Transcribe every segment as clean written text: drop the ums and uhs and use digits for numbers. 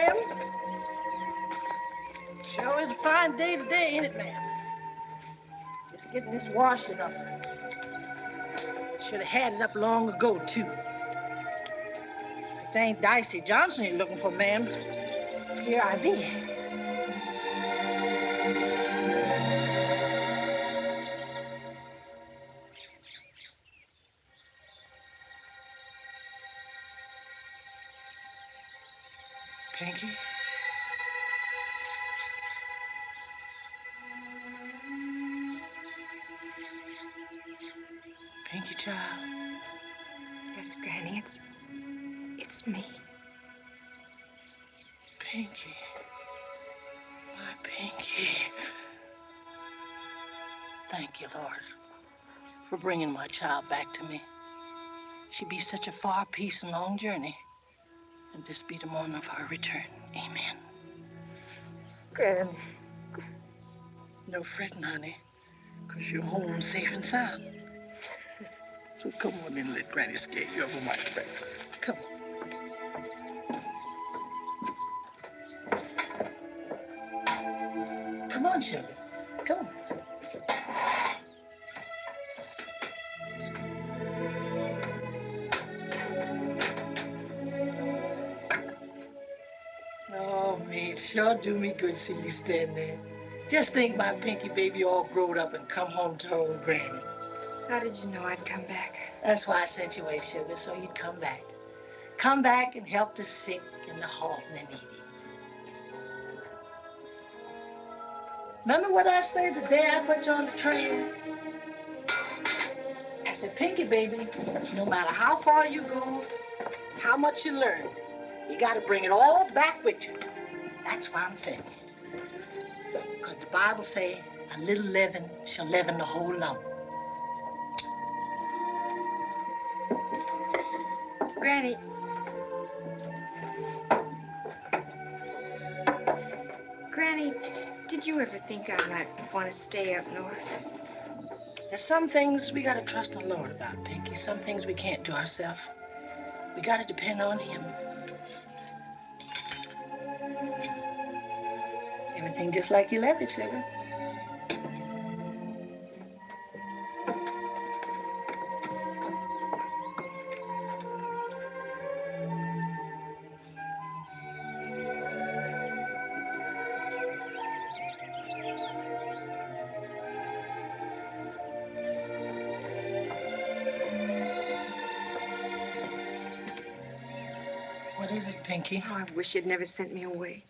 ma'am. Sure is a fine day today, ain't it, ma'am? Just getting this washing up. Should have had it up long ago, too. This ain't Dicey Johnson you're looking for, ma'am. Here I be. Pinky? Pinky, child? Yes, Granny, it's me. Pinky. My Pinky. Thank you, Lord, for bringing my child back to me. She be such a far piece and long journey, and this be the morning of her return. Amen. Granny. No fretting, honey, because you're home safe and sound. So come on in and let Granny scare you over my breakfast. Come on. Come on, sugar. Come on. Oh, me, it sure do me good to see you stand there. Just think my Pinky baby all growed up and come home to her old Granny. How did you know I'd come back? That's why I sent you away, sugar, so you'd come back. Come back and help the sick and the halt and the needy. Remember what I said the day I put you on the train? I said, Pinky, baby, no matter how far you go, how much you learn, you got to bring it all back with you. That's why I'm saying it. Because the Bible say, a little leaven shall leaven the whole lump. Granny. Granny, did you ever think I might want to stay up north? There's some things we got to trust in the Lord about, Pinky. Some things we can't do ourselves. We got to depend on Him. Everything just like you left it, sugar. What is it, Pinky? Oh, I wish you'd never sent me away.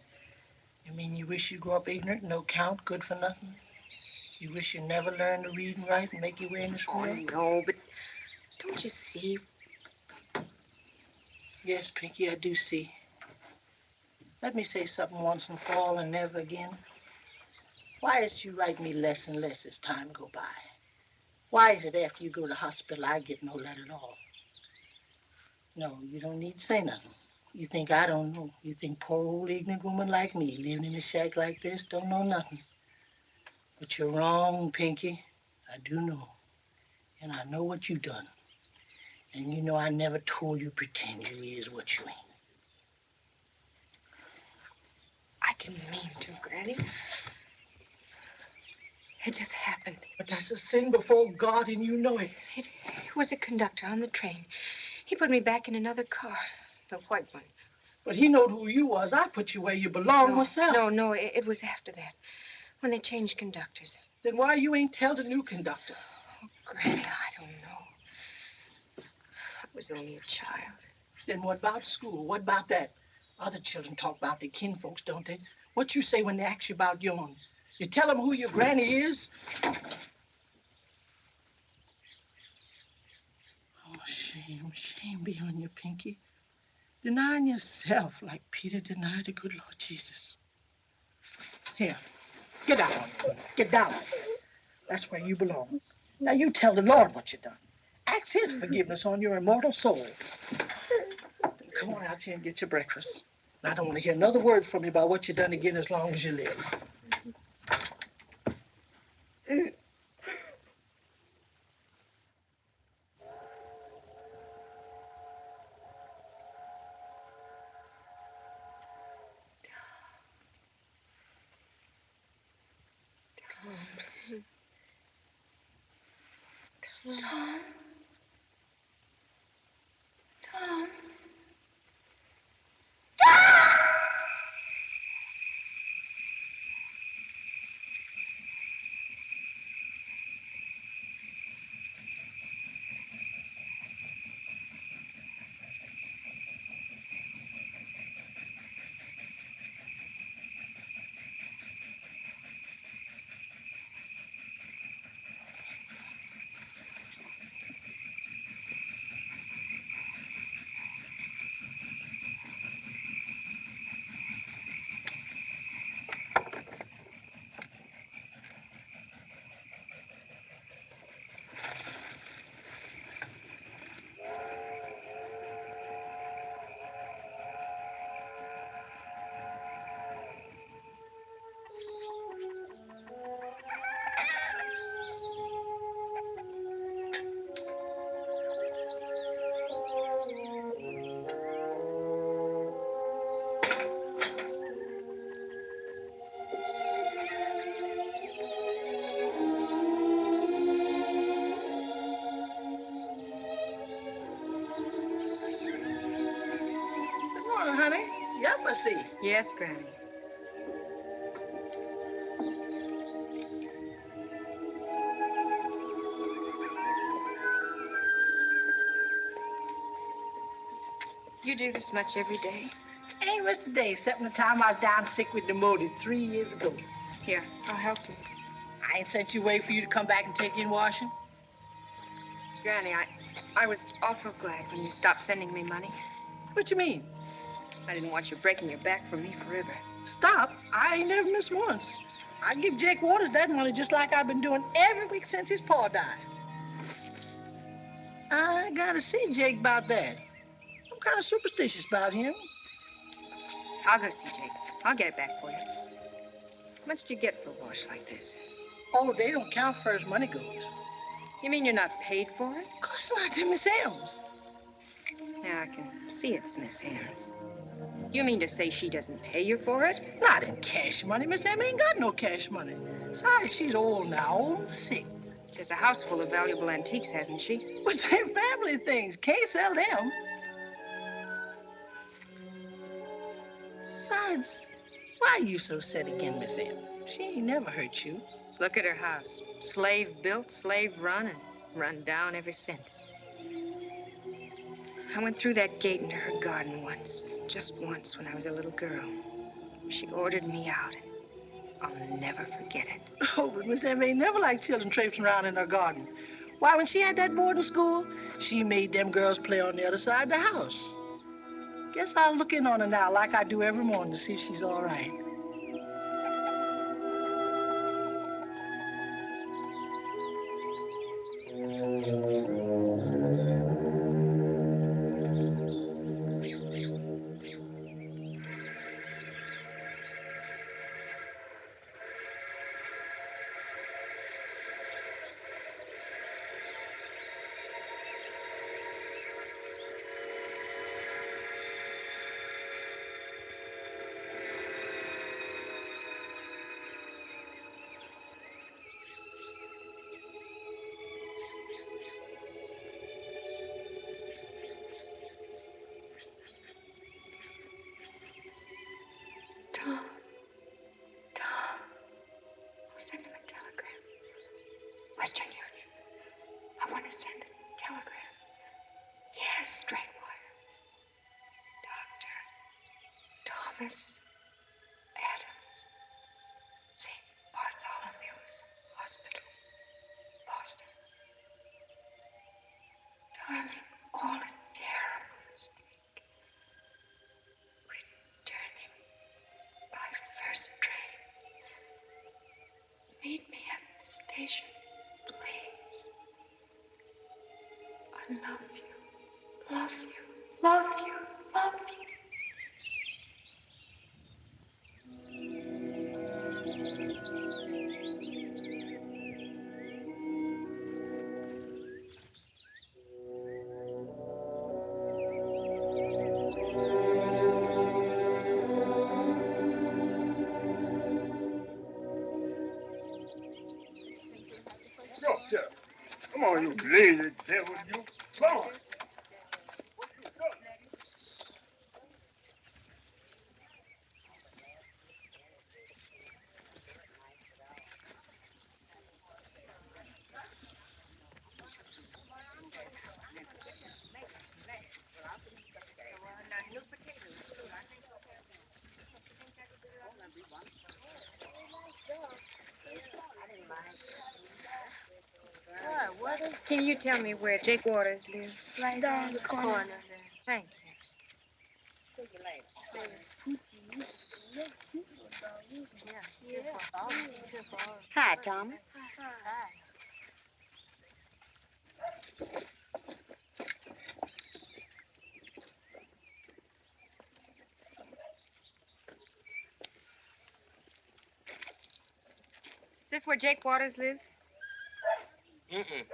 You mean you wish you grew up ignorant, no count, good for nothing? You wish you never learned to read and write and make your way in this world? Oh, no, but don't you see? Yes, Pinky, I do see. Let me say something once and for all and never again. Why is it you write me less and less as time go by? Why is it after you go to the hospital I get no letter at all? No, you don't need to say nothing. You think I don't know. You think poor old ignorant woman like me living in a shack like this don't know nothing. But you're wrong, Pinky. I do know. And I know what you done. And you know I never told you pretend you is what you ain't. I didn't mean to, Granny. It just happened. But that's a sin before God, and you know it. It was a conductor on the train. He put me back in another car, the white one. But he knowed who you was. I put you where you belong myself. No, it was after that, when they changed conductors. Then why you ain't tell the new conductor? Oh, Granny, I don't know. I was only a child. Then what about school? What about that? Other children talk about their kinfolks, don't they? What you say when they ask you about yours? You tell them who your granny is? Oh, shame be on you, Pinky. Denying yourself like Peter denied the good Lord Jesus. Here, get down. Get down. That's where you belong. Now you tell the Lord what you done. Ask His forgiveness on your immortal soul. Come on out here and get your breakfast. I don't want to hear another word from you about what you done again as long as you live. honey? Yep, I see. Yes, Granny. You do this much every day? Ain't missed a day, except from the time I was down sick with pneumonia 3 years ago. Here, I'll help you. I ain't sent you away for you to come back and take in washing. Granny, I was awful glad when you stopped sending me money. What you mean? I didn't want you breaking your back for me forever. Stop? I ain't never missed once. I give Jake Waters that money just like I've been doing every week since his pa died. I gotta see Jake about that. I'm kind of superstitious about him. I'll go see Jake. I'll get it back for you. How much do you get for a wash like this? Oh, they don't count for as money goes. You mean you're not paid for it? Of course not, to Miss Helms. Now, I can see it's Miss Helms. You mean to say she doesn't pay you for it? Not in cash money. Miss Helms ain't got no cash money. Besides, she's old now, old and sick. She has a house full of valuable antiques, hasn't she? But they're family things. Can't sell them. Besides, why are you so set again, Miss Helms? She ain't never hurt you. Look at her house. Slave built, slave run, and run down ever since. I went through that gate into her garden once, just once when I was a little girl. She ordered me out, and I'll never forget it. Oh, but Miss Helms ain't never liked children traipsing around in her garden. Why, when she had that boarding school, she made them girls play on the other side of the house. Guess I'll look in on her now like I do every morning to see if she's all right. Western Union. I want to send a telegram. Yes, straight wire. Dr. Thomas Adams, St. Bartholomew's Hospital, Boston. Darling, all a terrible mistake. Returning by first train. Meet me at the station. Please. I love you, love you, love you, love you. Come on, you lazy devil, you. Come on. Can you tell me where Jake Waters lives? Right down the corner there. Thank you. Hi, Tom. Is this where Jake Waters lives? Mm-mm.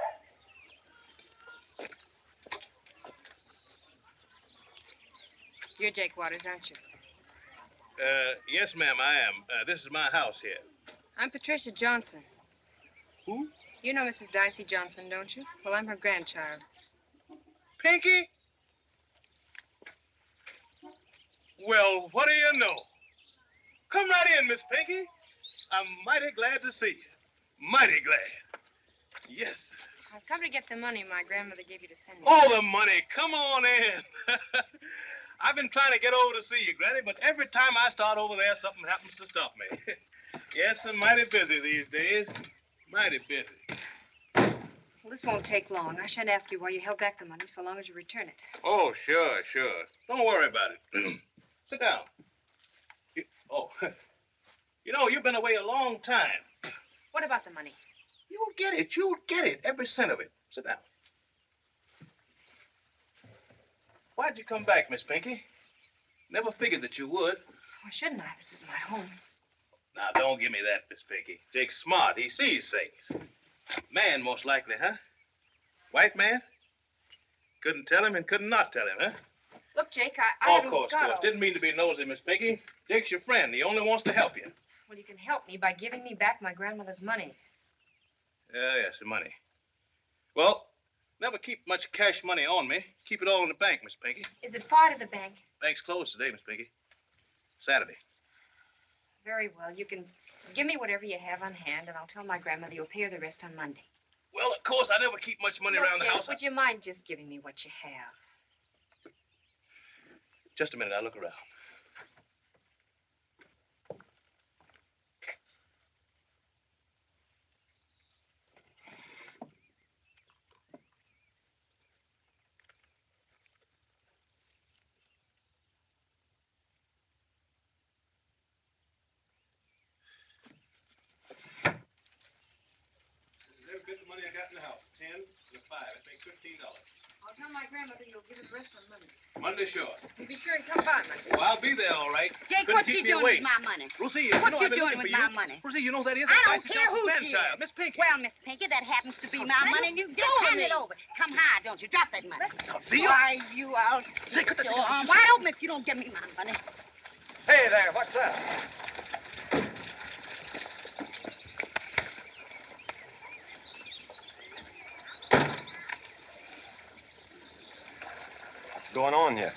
You're Jake Waters, aren't you? Yes, ma'am, I am. This is my house here. I'm Patricia Johnson. Who? You know Mrs. Dicey Johnson, don't you? Well, I'm her grandchild. Pinky? Well, what do you know? Come right in, Miss Pinky. I'm mighty glad to see you. Mighty glad. Yes. I've come to get the money my grandmother gave you to send me. Oh, the money. Come on in. I've been trying to get over to see you, Granny, but every time I start over there, something happens to stop me. Yes, I'm mighty busy these days. Mighty busy. Well, this won't take long. I shan't ask you why you held back the money so long as you return it. Oh, sure, sure. Don't worry about it. Sit down. You know, you've been away a long time. What about the money? You'll get it. You'll get it. Every cent of it. Sit down. Why'd you come back, Miss Pinky? Never figured that you would. Why shouldn't I? This is my home. Now, don't give me that, Miss Pinky. Jake's smart. He sees things. Man, most likely, huh? White man? Couldn't tell him and couldn't not tell him, huh? Look, Jake, I Oh, haven't of course. Didn't mean to be nosy, Miss Pinky. Jake's your friend. He only wants to help you. Well, you can help me by giving me back my grandmother's money. Yes, the money. Well, never keep much cash money on me. Keep it all in the bank, Miss Pinky. Is it far to the bank? Bank's closed today, Miss Pinky. Saturday. Very well. You can give me whatever you have on hand, and I'll tell my grandmother you'll pay her the rest on Monday. Well, of course, I never keep much money around the Jake, house. would you mind just giving me what you have? Just a minute. I'll look around. Every bit of money I got in the house. 10 and a 5. That makes $15. I'll tell my grandmother you'll give her the rest on Monday. Monday, sure. You be sure and come by Monday. Oh, I'll be there, all right. Jake, Couldn't what's keep she me doing away. with my money? Rosie, What you know you I've been doing looking with for my you. money? Rosie, you know that is I don't Dicey care Johnson's who she grandchild, is. Miss Pinky. Well, Miss Pinky, that happens to be my money, and you just Go hand with it me. over. Come high, don't you? Drop that money. See you. Why, you, I'll Say, cut the your thing arm wide open if you don't give me my money. Hey there, what's that? What's going on here?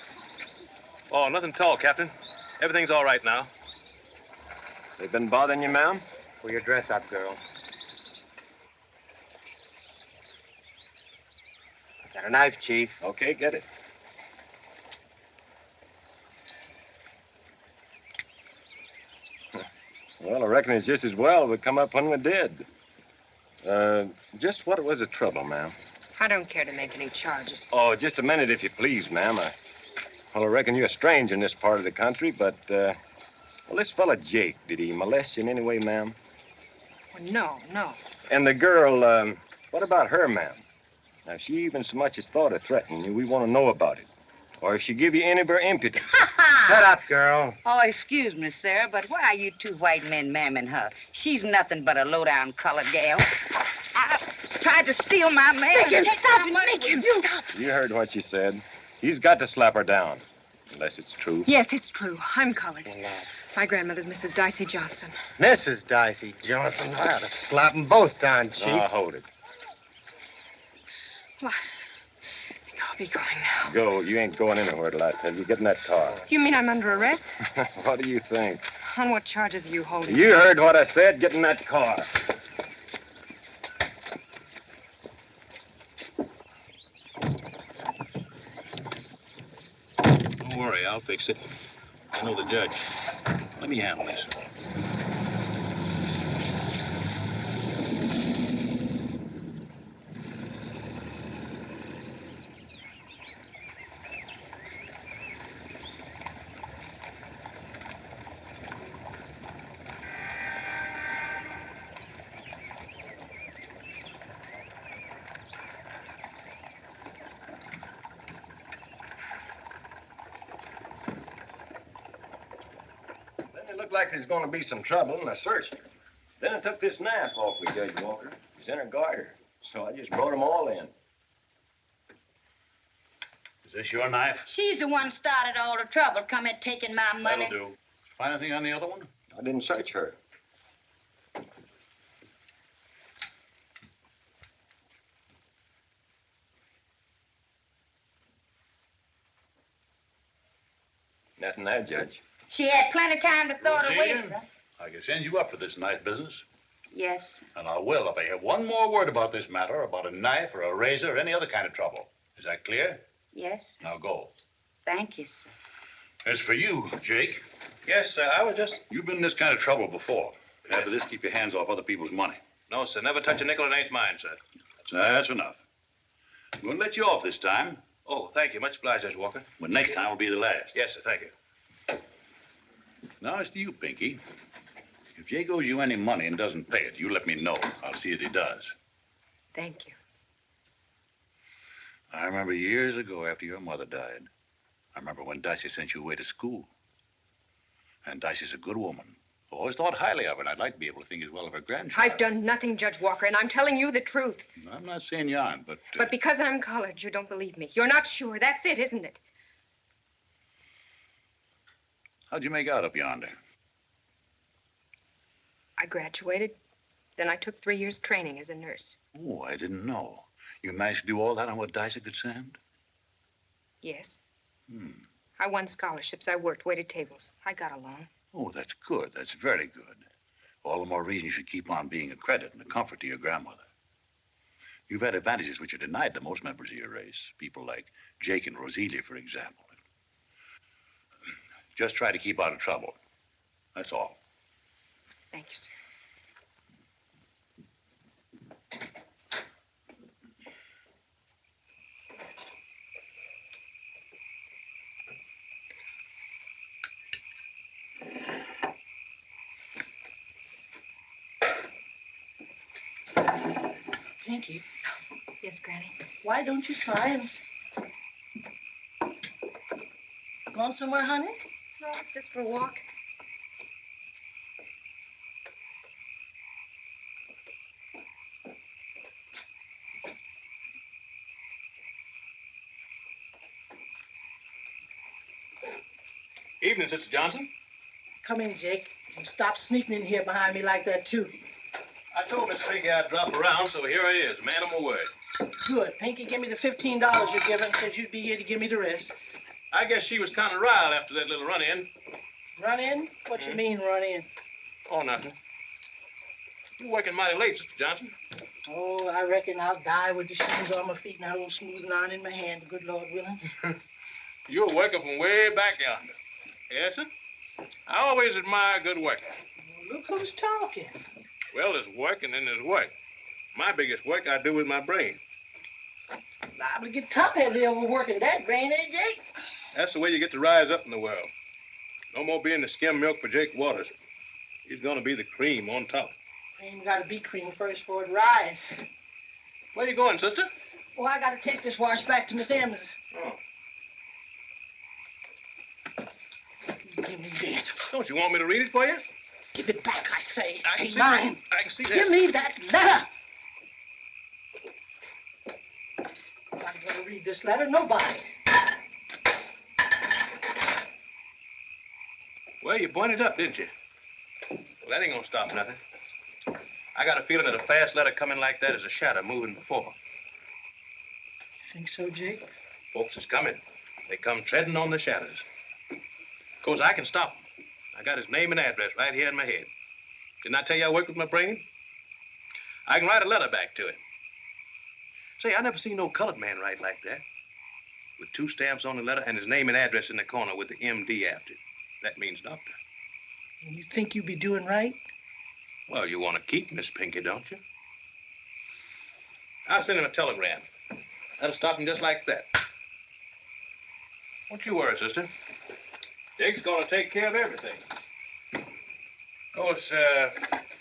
Oh, nothing at all, Captain. Everything's all right now. They've been bothering you, ma'am? Pull your dress up, girl. Got a knife, Chief. Okay, get it. Well, I reckon it's just as well we come up when we did. Just what was the trouble, ma'am? I don't care to make any charges. Oh, just a minute, if you please, ma'am. Well, I reckon you're a stranger in this part of the country, but, well, this fella Jake, did he molest you in any way, ma'am? Well, no. And the girl, what about her, ma'am? Now, if she even so much as thought of threatening you, we want to know about it. Or if she give you any of her impudence. Shut up, girl. Oh, excuse me, sir, but why are you two white men mamming her? She's nothing but a low-down colored gal. I tried to steal my man. Make him stop it. Make him stop. You heard what she said. He's got to slap her down. Unless it's true. Yes, it's true. I'm colored. My grandmother's Mrs. Dicey Johnson. Mrs. Dicey Johnson. I ought to slap them both down, Chief. Now, hold it. Well, I think I'll be going now. Go. You ain't going anywhere till I tell you. Get in that car. You mean I'm under arrest? What do you think? On what charges are you holding? You heard what I said. Get in that car. Don't worry, I'll fix it. I know the judge. Let me handle this. Then it looked like there's going to be some trouble, and I searched her. Then I took this knife off with Judge Walker. It was in her garter. So I just brought them all in. Is this your knife? She's the one started all the trouble, come at taking my money. That'll do. Find anything on the other one? I didn't search her. Nothing there, Judge. She had plenty of time to throw it away, Roseanne? sir. I can send you up for this knife business. Yes. And I will if I hear one more word about this matter, about a knife or a razor or any other kind of trouble. Is that clear? Yes. Now go. Thank you, sir. As for you, Jake, Yes, sir. I was just... you've been in this kind of trouble before. After this, keep your hands off other people's money. No, sir. Never touch a nickel. It ain't mine, sir. That's enough. I'm going to let you off this time, Oh, thank you. Much obliged, Judge Walker. but next time will be the last. Yes, sir. Thank you. Now, as to you, Pinky. If Jake owes you any money and doesn't pay it, you let me know. I'll see that he does. Thank you. I remember years ago after your mother died. I remember when Dicey sent you away to school. And Dicey's a good woman. I always thought highly of her, and I'd like to be able to think as well of her grandchild. I've done nothing, Judge Walker, and I'm telling you the truth. I'm not saying you aren't, but... But because I'm colored, you don't believe me. You're not sure. That's it, isn't it? How'd you make out up yonder? I graduated. Then I took 3 years training as a nurse. Oh, I didn't know. You managed to do all that on what Dicey could send? Yes. Hmm. I won scholarships. I worked, waited tables. I got along. Oh, that's good. That's very good. All the more reason you should keep on being a credit and a comfort to your grandmother. You've had advantages which are denied to most members of your race. People like Jake and Roselia, for example. Just try to keep out of trouble. That's all. Thank you, sir. Pinky, Yes, Granny? why don't you try and... Gone somewhere, honey? No, just for a walk. Evening, Sister Johnson. Come in, Jake. And stop sneaking in here behind me like that, too. I told Miss Pinky I'd drop around, so here I is. Man of my word. Good. Pinky, give me the $15 you're giving. Says you'd be here to give me the rest. I guess she was kind of riled after that little run-in. Run in? What you mean, run in? Oh, nothing. You're working mighty late, Sister Johnson. Oh, I reckon I'll die with the shoes on my feet and that old smoothing iron in my hand, good Lord willing. You're working from way back yonder. Yes, sir? I always admire good work. Well, look who's talking. Well, there's work and then there's work. My biggest work I do with my brain. Liable to get top-heavy overworking that brain, eh, Jake? That's the way you get to rise up in the world. No more being the skim milk for Jake Waters. He's gonna be the cream on top. Cream gotta be cream first before it rise. Where you going, sister? Oh, I gotta take this wash back to Miss M's. Oh. Give me that. Don't you want me to read it for you? Give it back, I say. I can Ain't see mine. that. I can see that. Give me that letter. I'm not gonna read this letter, nobody. Well, you pointed up, didn't you? Well, that ain't gonna stop nothing. I got a feeling that a fast letter coming like that is a shadow moving before. You think so, Jake? Folks is coming. They come treading on the shadows. Of course, I can stop them. I got his name and address right here in my head. Didn't I tell you I work with my brain? I can write a letter back to him. Say, I never seen no colored man write like that. With 2 stamps on the letter and his name and address in the corner with the MD after it. That means doctor. And you think you'd be doing right? Well, you want to keep Miss Pinky, don't you? I'll send him a telegram. That'll stop him just like that. Don't you worry, sister. Jake's gonna take care of everything. Of course,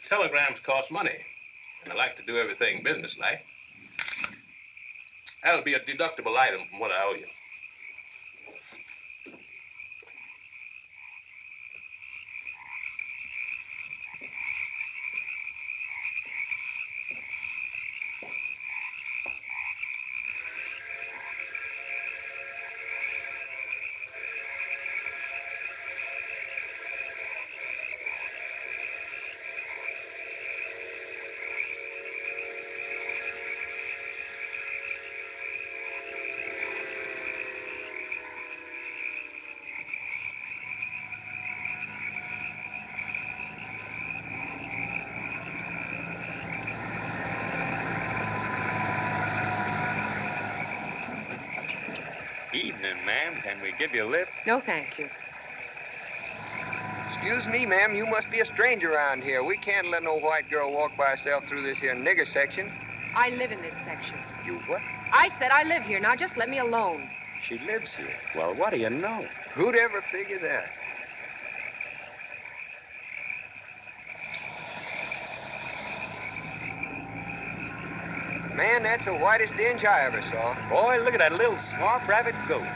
telegrams cost money, and I like to do everything businesslike. That'll be a deductible item from what I owe you. evening, ma'am. Can we give you a lift? No, thank you. Excuse me, ma'am. You must be a stranger around here. We can't let no white girl walk by herself through this here nigger section. I live in this section. You what? I said I live here. Now just let me alone. She lives here. Well, what do you know? Who'd ever figure that? Man, that's the whitest dinge I ever saw. Boy, look at that little smart rabbit goat.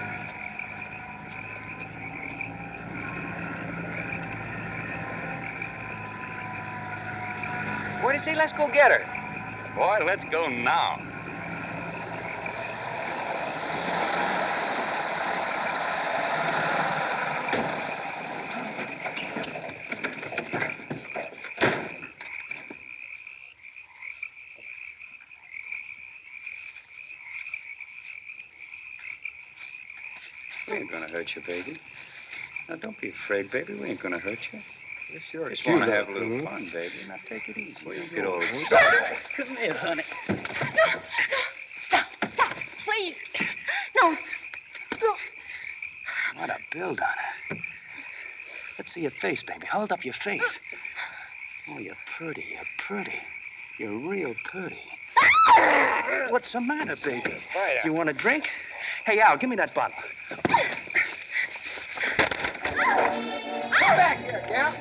What do you say? Let's go get her. Boy, let's go now. We ain't gonna hurt you, baby. Now, don't be afraid, baby. We ain't gonna hurt you. You sure Just want to have a little fun, baby. Now, take it easy. Where you Get going? old. Come here, honey. Stop, please. No. What a build on her. Let's see your face, baby. Hold up your face. Oh, you're pretty. You're pretty. You're real pretty. What's the matter, baby? You want a drink? Hey, Al, give me that bottle. Come back here, gal.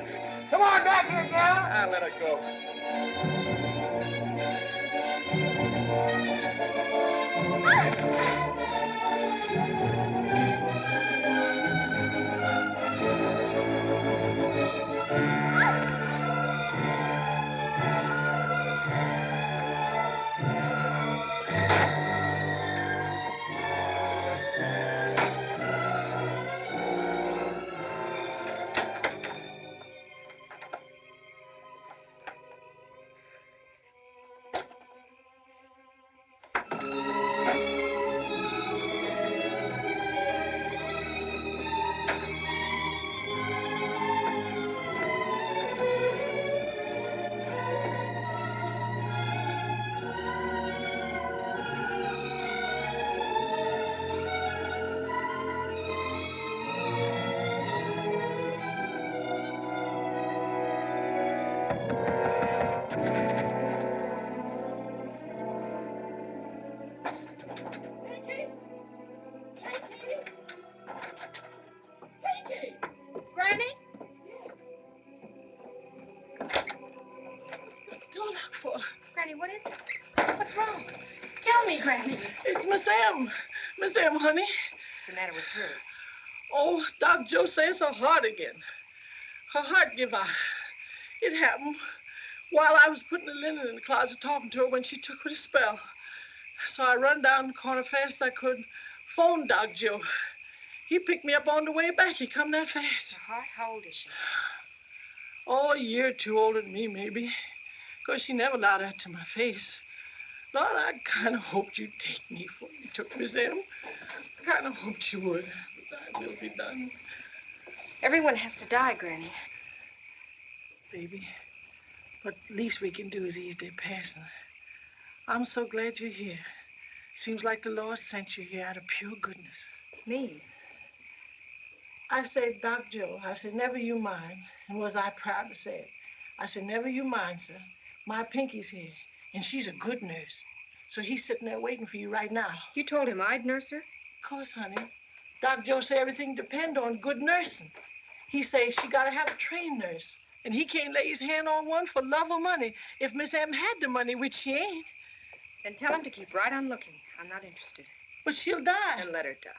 Come on back here, gal. I'll let her go. Granny? What's going on for? Granny, what is it? What's wrong? Tell me, Granny. It's Miss M. Miss M, honey. What's the matter with her? Oh, Doc Joe says her heart again. Her heart give out. It happened while I was putting the linen in the closet talking to her when she took her to spell. So I run down the corner fast as I could, phoned Doc Joe. He picked me up on the way back. He come that fast. Her heart? How old is she? Oh, a year or two older than me, maybe. 'Cause she never allowed that to my face. Lord, I kind of hoped you'd take me before you took Miss M. I kind of hoped you would. But I will be done. Everyone has to die, Granny. Baby, what least we can do is ease their passing. I'm so glad you're here. Seems like the Lord sent you here out of pure goodness. Me? I said, Doc Joe, I said, never you mind. And was I proud to say it? I said, never you mind, sir. My Pinky's here, and she's a good nurse. So he's sitting there waiting for you right now. You told him I'd nurse her? Of course, honey. Doc Joe say everything depend on good nursing. He say she gotta have a trained nurse. And he can't lay his hand on one for love or money if Miss M had the money, which she ain't. Then tell him to keep right on looking. I'm not interested. But she'll die. And let her die.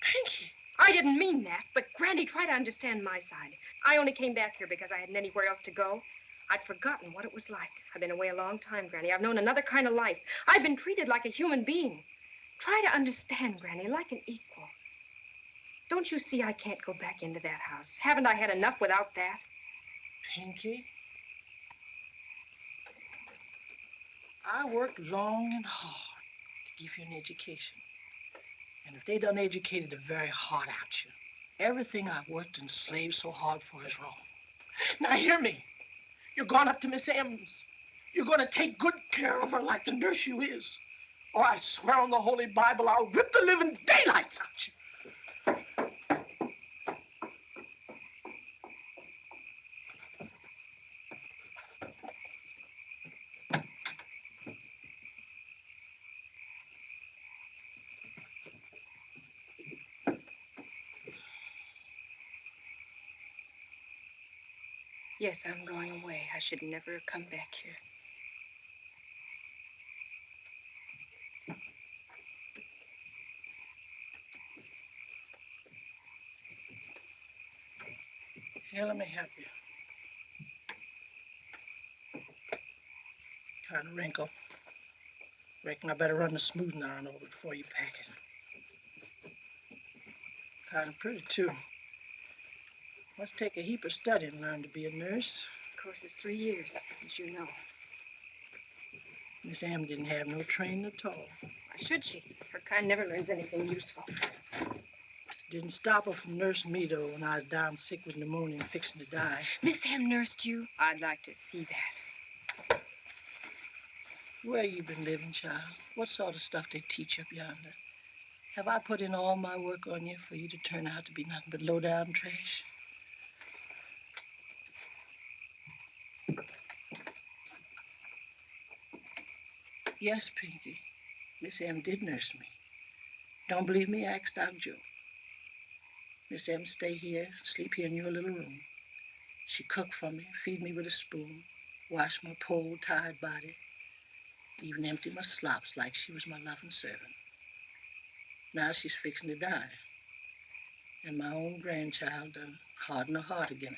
Pinky. I didn't mean that, but Granny, try to understand my side. I only came back here because I hadn't anywhere else to go. I'd forgotten what it was like. I've been away a long time, Granny. I've known another kind of life. I've been treated like a human being. Try to understand, Granny, like an equal. Don't you see I can't go back into that house? Haven't I had enough without that? Pinky, I worked long and hard to give you an education. And if they done educated the very heart out you, everything I've worked and slaved so hard for is wrong. Now hear me. You're going up to Miss M's. You're going to take good care of her like the nurse you is. Or I swear on the Holy Bible, I'll rip the living daylights out you. Yes, I'm going away. I should never have come back here. Here, let me help you. Kind of wrinkle. Reckon I better run the smoothing iron over it before you pack it. Kind of pretty, too. Must take a heap of study to learn to be a nurse. Of course, it's 3 years, as you know. Miss M didn't have no training at all. Why should she? Her kind never learns anything useful. Didn't stop her from nursing me, though, when I was down sick with pneumonia and fixing to die. Miss M nursed you? I'd like to see that. Where you been living, child? What sort of stuff they teach up yonder? Have I put in all my work on you for you to turn out to be nothing but low-down trash? Yes, Pinky. Miss M did nurse me. Don't believe me? Ask Doc Joe. Miss M stay here, sleep here in your little room. She cook for me, feed me with a spoon, wash my poor old tired body, even empty my slops like she was my loving servant. Now she's fixing to die. And my own grandchild done hardened her heart again.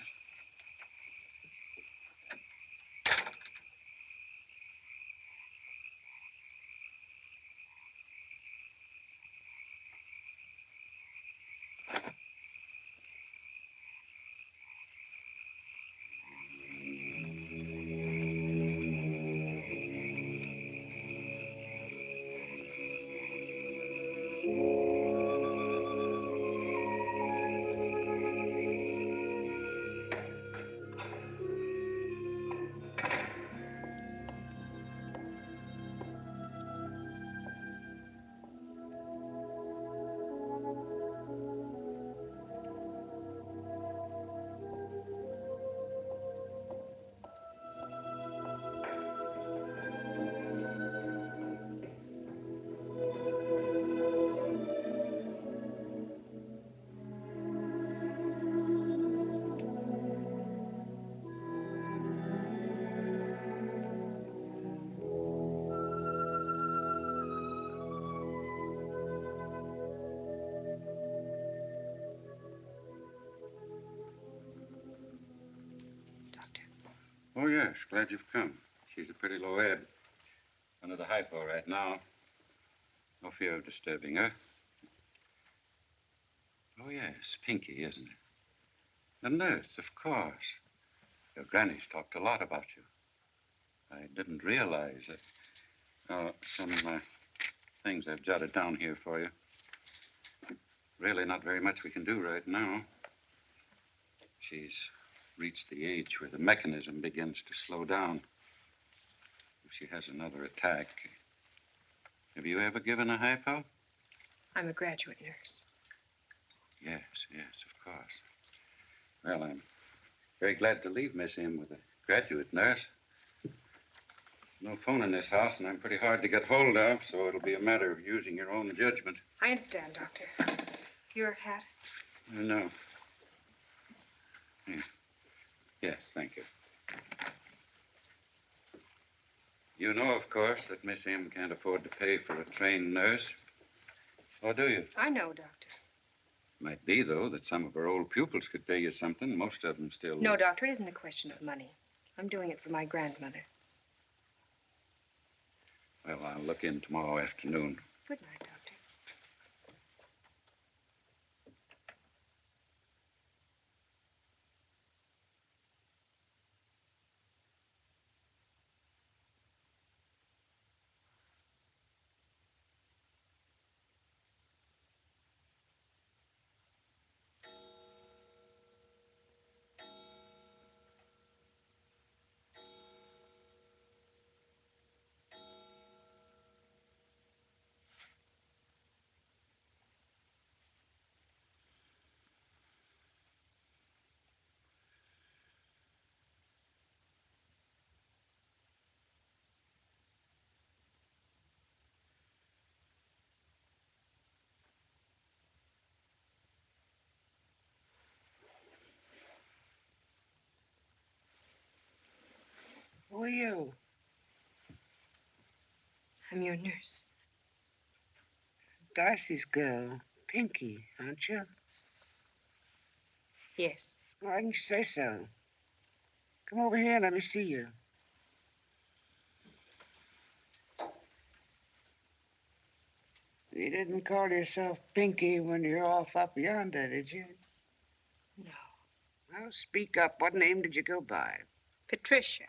Oh, yes. Glad you've come. She's a pretty low ebb. Under the hypo right now. No fear of disturbing her. Oh, yes. Pinky, isn't it? The nurse, of course. Your granny's talked a lot about you. I didn't realize that. Oh, some things I've jotted down here for you. Really not very much we can do right now. She's reached the age where the mechanism begins to slow down. If she has another attack. Have you ever given a hypo? I'm a graduate nurse. Yes, of course. Well, I'm very glad to leave Miss M with a graduate nurse. No phone in this house, and I'm pretty hard to get hold of, so it'll be a matter of using your own judgment. I understand, Doctor. Your hat? No. Here. Yes, thank you. You know, of course, that Miss M can't afford to pay for a trained nurse. Or do you? I know, Doctor. Might be, though, that some of her old pupils could pay you something. Most of them still... No, Doctor, it isn't a question of money. I'm doing it for my grandmother. Well, I'll look in tomorrow afternoon. Good night, Doctor. are you? I'm your nurse. Dicey's girl, Pinky, aren't you? Yes. Why didn't you say so? Come over here and let me see you. You didn't call yourself Pinky when you're off up yonder, did you? No. Well, speak up. What name did you go by? Patricia.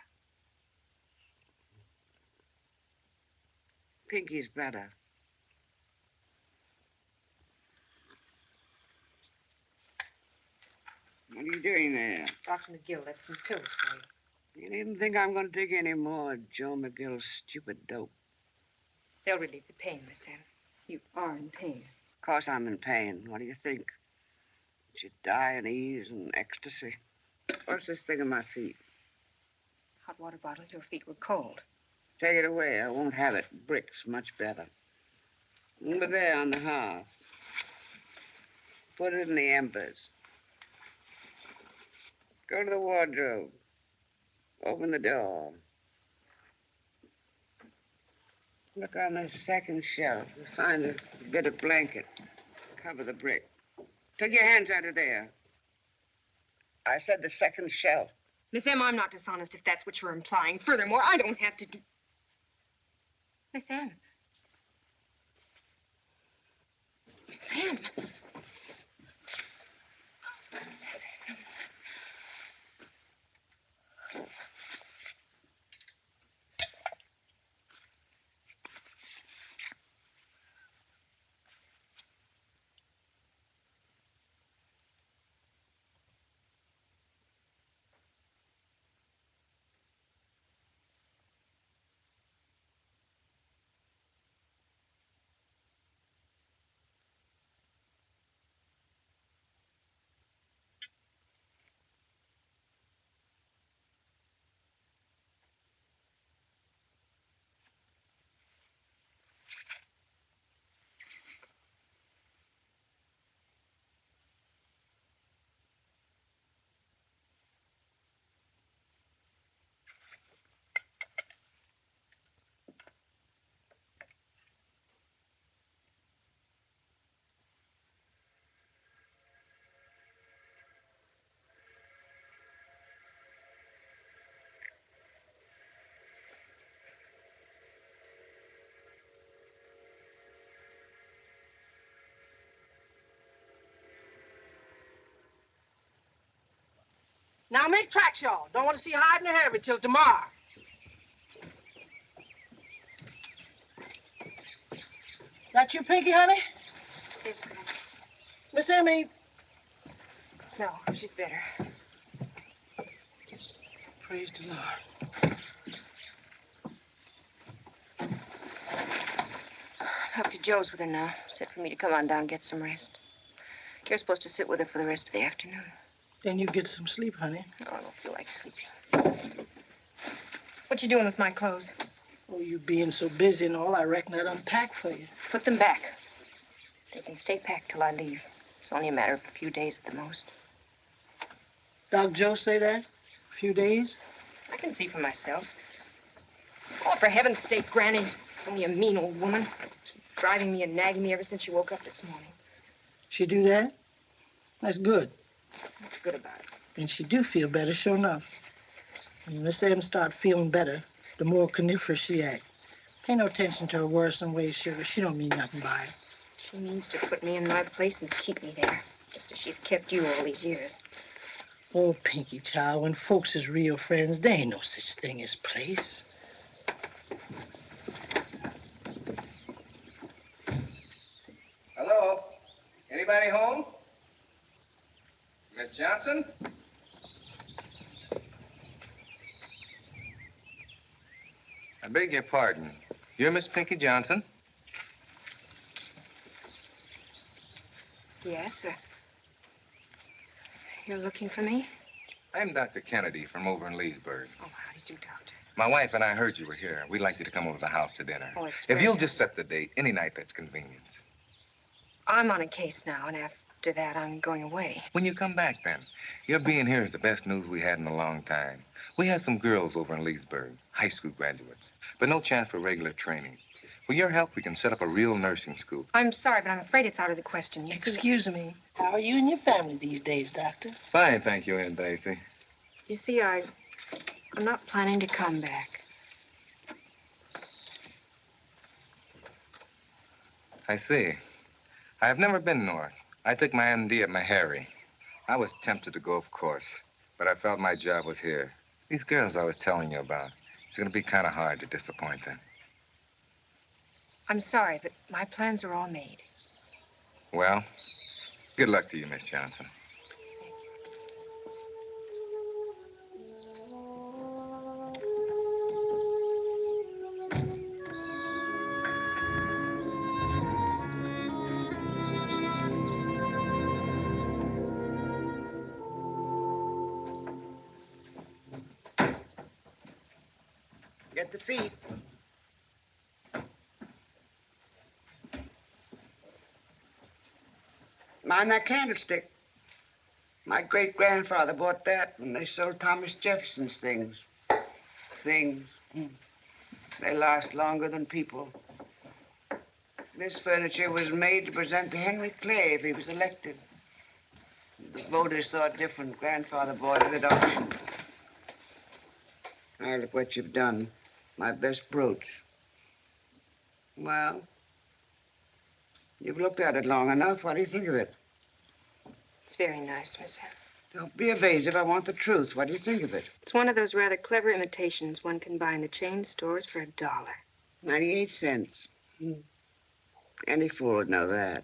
Pinky's better. What are you doing there? Dr. McGill left some pills for you. You needn't think I'm going to take any more of Joe McGill's stupid dope. They'll relieve the pain, Miss Em. You are in pain. Of course I'm in pain. What do you think? Should die in ease and ecstasy. What's this thing on my feet? Hot water bottle. Your feet were cold. Take it away. I won't have it. Bricks, much better. Over there on the hearth. Put it in the embers. Go to the wardrobe. Open the door. Look on the second shelf. Find a bit of blanket. Cover the brick. Take your hands out of there. I said the second shelf. Miss Em, I'm not dishonest if that's what you're implying. Furthermore, I don't have to do... Miss Em. Miss Em. Miss Em. Now make tracks, y'all. Don't want to see you hiding in a hurry till tomorrow. That you, Pinky, honey? Yes, Granny. Miss Emmy. No, she's better. Praise the Lord. Dr. Joe's with her now. Said for me to come on down and get some rest. You're supposed to sit with her for the rest of the afternoon. Then you get some sleep, honey. Oh, I don't feel like sleeping. What you doing with my clothes? Oh, you being so busy and all, I reckon I'd unpack for you. Put them back. They can stay packed till I leave. It's only a matter of a few days at the most. Doc Joe say that? A few days? I can see for myself. Oh, for heaven's sake, Granny. It's only a mean old woman. She's driving me and nagging me ever since she woke up this morning. She do that? That's good. What's good about it? And she do feel better, sure enough. When Miss Em start feeling better, the more coniferous she act. Pay no attention to her worrisome ways, sugar. She don't mean nothing by it. She means to put me in my place and keep me there, just as she's kept you all these years. Oh, Pinky, child, when folks is real friends, there ain't no such thing as place. Hello? Anybody home? Miss Johnson? I beg your pardon. You're Miss Pinky Johnson? Yes, sir. You're looking for me? I'm Dr. Canady from over in Leesburg. Oh, how did you, Doctor? My wife and I heard you were here. We'd like you to come over to the house to dinner. Oh, it's If you'll great. just set the date, any night that's convenient. I'm on a case now, and after that, I'm going away. When you come back, then. Your being here is the best news we had in a long time. We had some girls over in Leesburg, high school graduates, but no chance for regular training. With your help, we can set up a real nursing school. I'm sorry, but I'm afraid it's out of the question. You see, Excuse me. How are you and your family these days, Doctor? Fine, thank you, Aunt Dicey. you see, I'm not planning to come back. I see. I have never been north. I took my MD at Meharry. I was tempted to go, of course, but I felt my job was here. These girls I was telling you about, it's going to be kind of hard to disappoint them. I'm sorry, but my plans are all made. Well, good luck to you, Miss Johnson. Get the feet. Mind that candlestick. My great-grandfather bought that when they sold Thomas Jefferson's things. Things. They last longer than people. This furniture was made to present to Henry Clay if he was elected. The voters thought different. Grandfather bought it at auction. Now, look what you've done. My best brooch. Well, you've looked at it long enough. What do you think of it? It's very nice, Miss Hill. Don't be evasive. I want the truth. What do you think of it? It's one of those rather clever imitations one can buy in the chain stores for $1. 98 cents. Any fool would know that.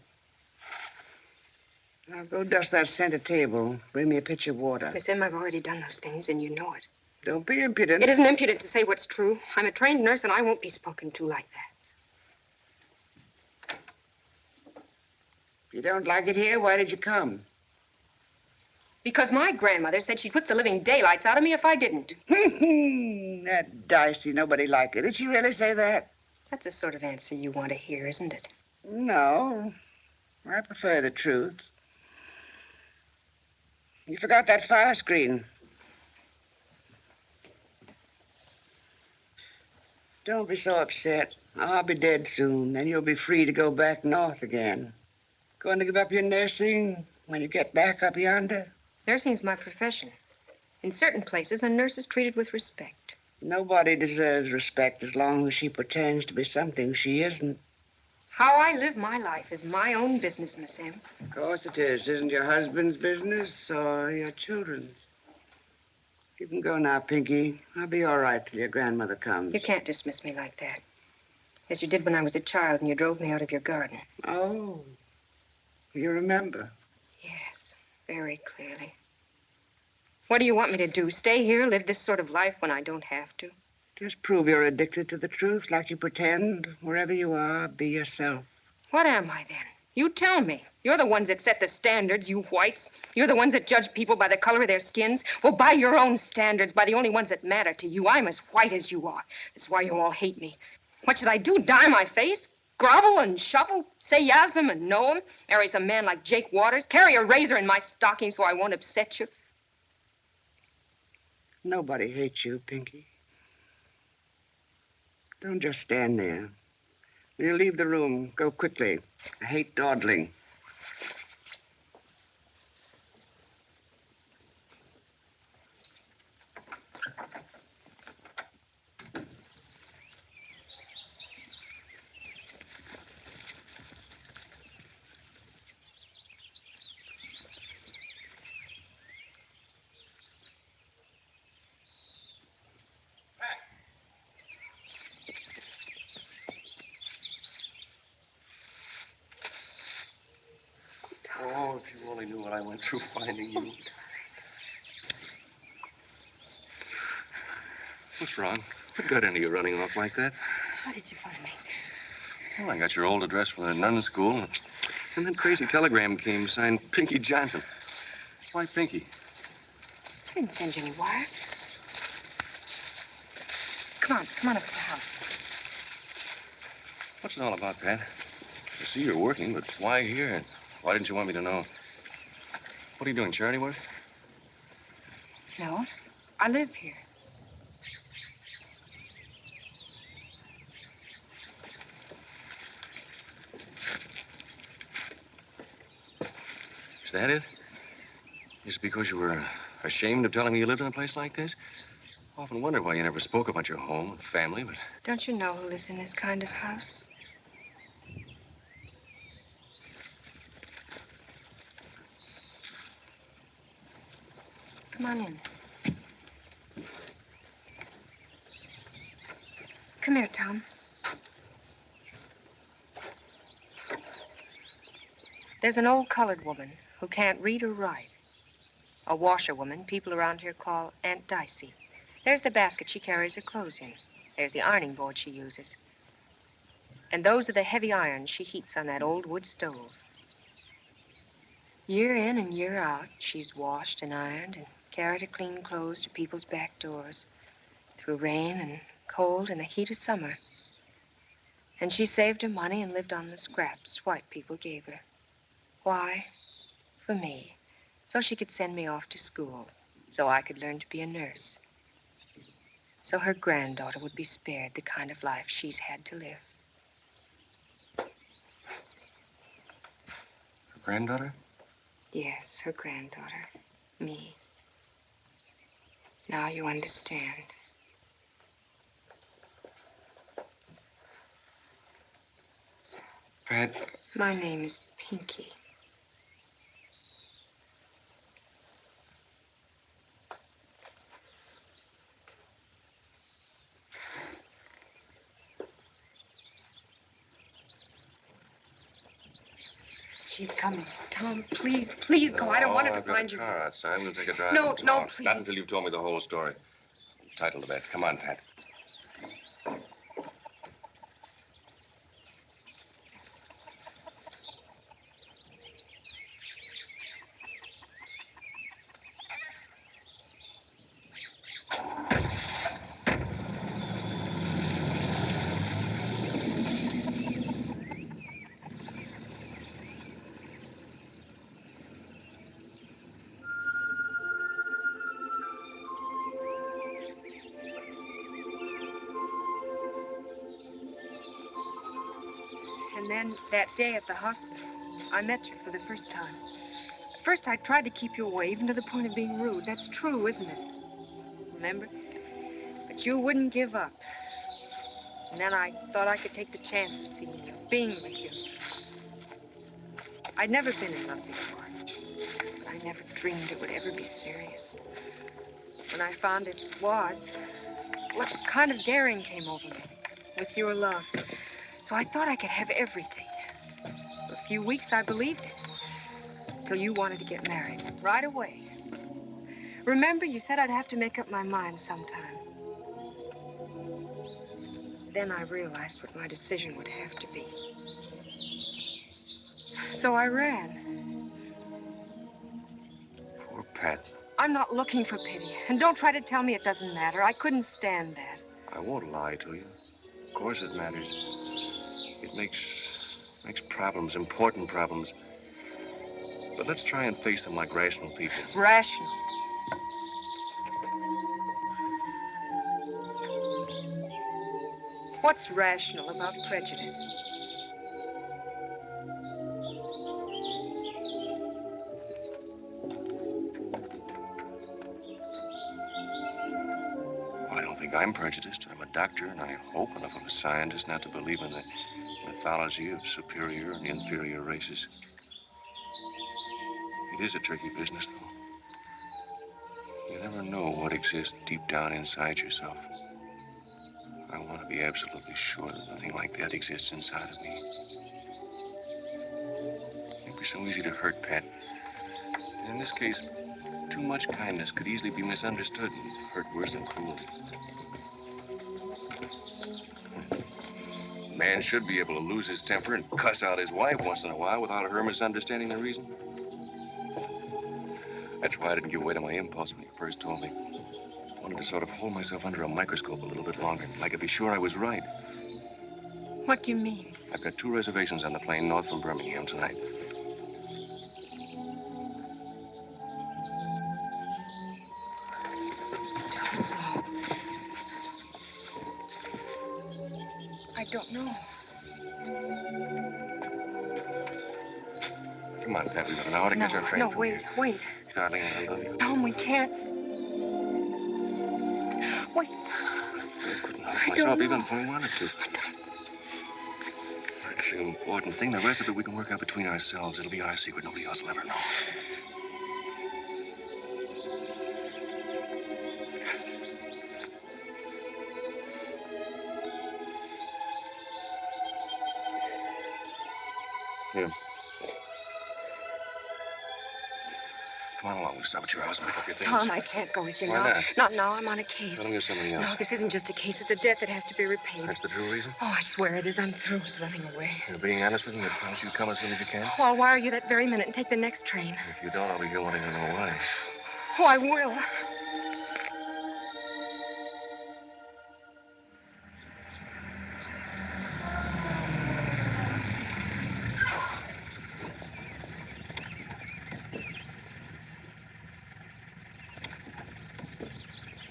Now, go dust that center table. Bring me a pitcher of water. Miss M, I've already done those things, and you know it. Don't be impudent. It isn't impudent to say what's true. I'm a trained nurse, and I won't be spoken to like that. If you don't like it here, why did you come? Because my grandmother said she'd whip the living daylights out of me if I didn't. That Dicey, nobody liked it. Did she really say that? That's the sort of answer you want to hear, isn't it? No. I prefer the truth. You forgot that fire screen. Don't be so upset. I'll be dead soon. Then you'll be free to go back north again. Going to give up your nursing when you get back up yonder? Nursing's my profession. In certain places, a nurse is treated with respect. Nobody deserves respect as long as she pretends to be something she isn't. How I live my life is my own business, Miss M. Of course it is. Isn't your husband's business or your children's? You can go now, Pinky. I'll be all right till your grandmother comes. You can't dismiss me like that. As you did when I was a child and you drove me out of your garden. Oh. You remember? Yes, very clearly. What do you want me to do? Stay here, live this sort of life when I don't have to? Just prove you're addicted to the truth like you pretend. Wherever you are, be yourself. What am I, then? You tell me. You're the ones that set the standards, you whites. You're the ones that judge people by the color of their skins. Well, by your own standards, by the only ones that matter to you. I'm as white as you are. That's why you all hate me. What should I do? Dye my face? Grovel and shuffle? Say yes and no him? Marry some man like Jake Waters? Carry a razor in my stocking so I won't upset you? Nobody hates you, Pinky. Don't just stand there. When you leave the room, go quickly. I hate dawdling. Oh, if you only knew what I went through finding you. What's wrong? What got into you running off like that? How did you find me? Well, I got your old address from the nun school. And that crazy telegram came signed Pinky Johnson. Why Pinky? I didn't send you any wire. Come on up to the house. What's it all about, Pat? I see you're working, but why here? Why didn't you want me to know? What are you doing, charity work? No, I live here. Is that it? Is it because you were ashamed of telling me you lived in a place like this? I often wondered why you never spoke about your home and family, but... Don't you know who lives in this kind of house? Come on in. Come here, Tom. There's an old colored woman who can't read or write. A washerwoman people around here call Aunt Dicey. There's the basket she carries her clothes in. There's the ironing board she uses. And those are the heavy irons she heats on that old wood stove. Year in and year out, she's washed and ironed and carried her clean clothes to people's back doors through rain and cold and the heat of summer. And she saved her money and lived on the scraps white people gave her. Why? For me. So she could send me off to school. So I could learn to be a nurse. So her granddaughter would be spared the kind of life she's had to live. Her granddaughter? Yes, her granddaughter. Me. Now you understand. Pat. My name is Pinky. She's coming. Tom, please, please go. I don't want her to find you. I've got a car outside. I'm going to take a drive. No, and no, talk. please. Not until you've told me the whole story. Title to that. Come on, Pat. And then that day at the hospital, I met you for the first time. At first, I tried to keep you away, even to the point of being rude. That's true, isn't it? Remember? But you wouldn't give up. And then I thought I could take the chance of seeing you, being with you. I'd never been in love before. But I never dreamed it would ever be serious. When I found it was, what kind of daring came over me with your love. So I thought I could have everything. For a few weeks, I believed it. Till you wanted to get married. Right away. Remember, you said I'd have to make up my mind sometime. Then I realized what my decision would have to be. So I ran. Poor Pat. I'm not looking for pity. And don't try to tell me it doesn't matter. I couldn't stand that. I won't lie to you. Of course it matters. It makes problems, important problems. But let's try and face them like rational people. Rational. What's rational about prejudice? I don't think I'm prejudiced. I'm a doctor, and I hope enough of a scientist not to believe in the mythology of superior and inferior races. It is a tricky business, though. You never know what exists deep down inside yourself. I want to be absolutely sure that nothing like that exists inside of me. It'd be so easy to hurt Pat. And in this case, too much kindness could easily be misunderstood and hurt worse than cruelty. A man should be able to lose his temper and cuss out his wife once in a while without her misunderstanding the reason. That's why I didn't give way to my impulse when you first told me. I wanted to sort of hold myself under a microscope a little bit longer, like I'd be sure I was right. What do you mean? I've got 2 reservations on the plane north from Birmingham tonight. don't know. Come on, Pat. We've got an hour to catch our train. No, from wait, here. wait. Darling, I love you. Tom, we can't. Wait. I couldn't help I myself don't even know. if I wanted to. That's the important thing. The rest of it we can work out between ourselves. It'll be our secret. Nobody else will ever know. Here. Come on along. We'll stop at your house and pick up your things. Tom, I can't go with you Why now. not? No, I'm on a case. Tell me there's somebody else. No, this isn't just a case. It's a debt that has to be repaid. That's the true reason? Oh, I swear it is. I'm through with running away. You're being honest with me. I promise you come as soon as you can. Oh, I'll wire you that very minute and take the next train. If you don't, I'll be here wanting to know why. Oh, I will.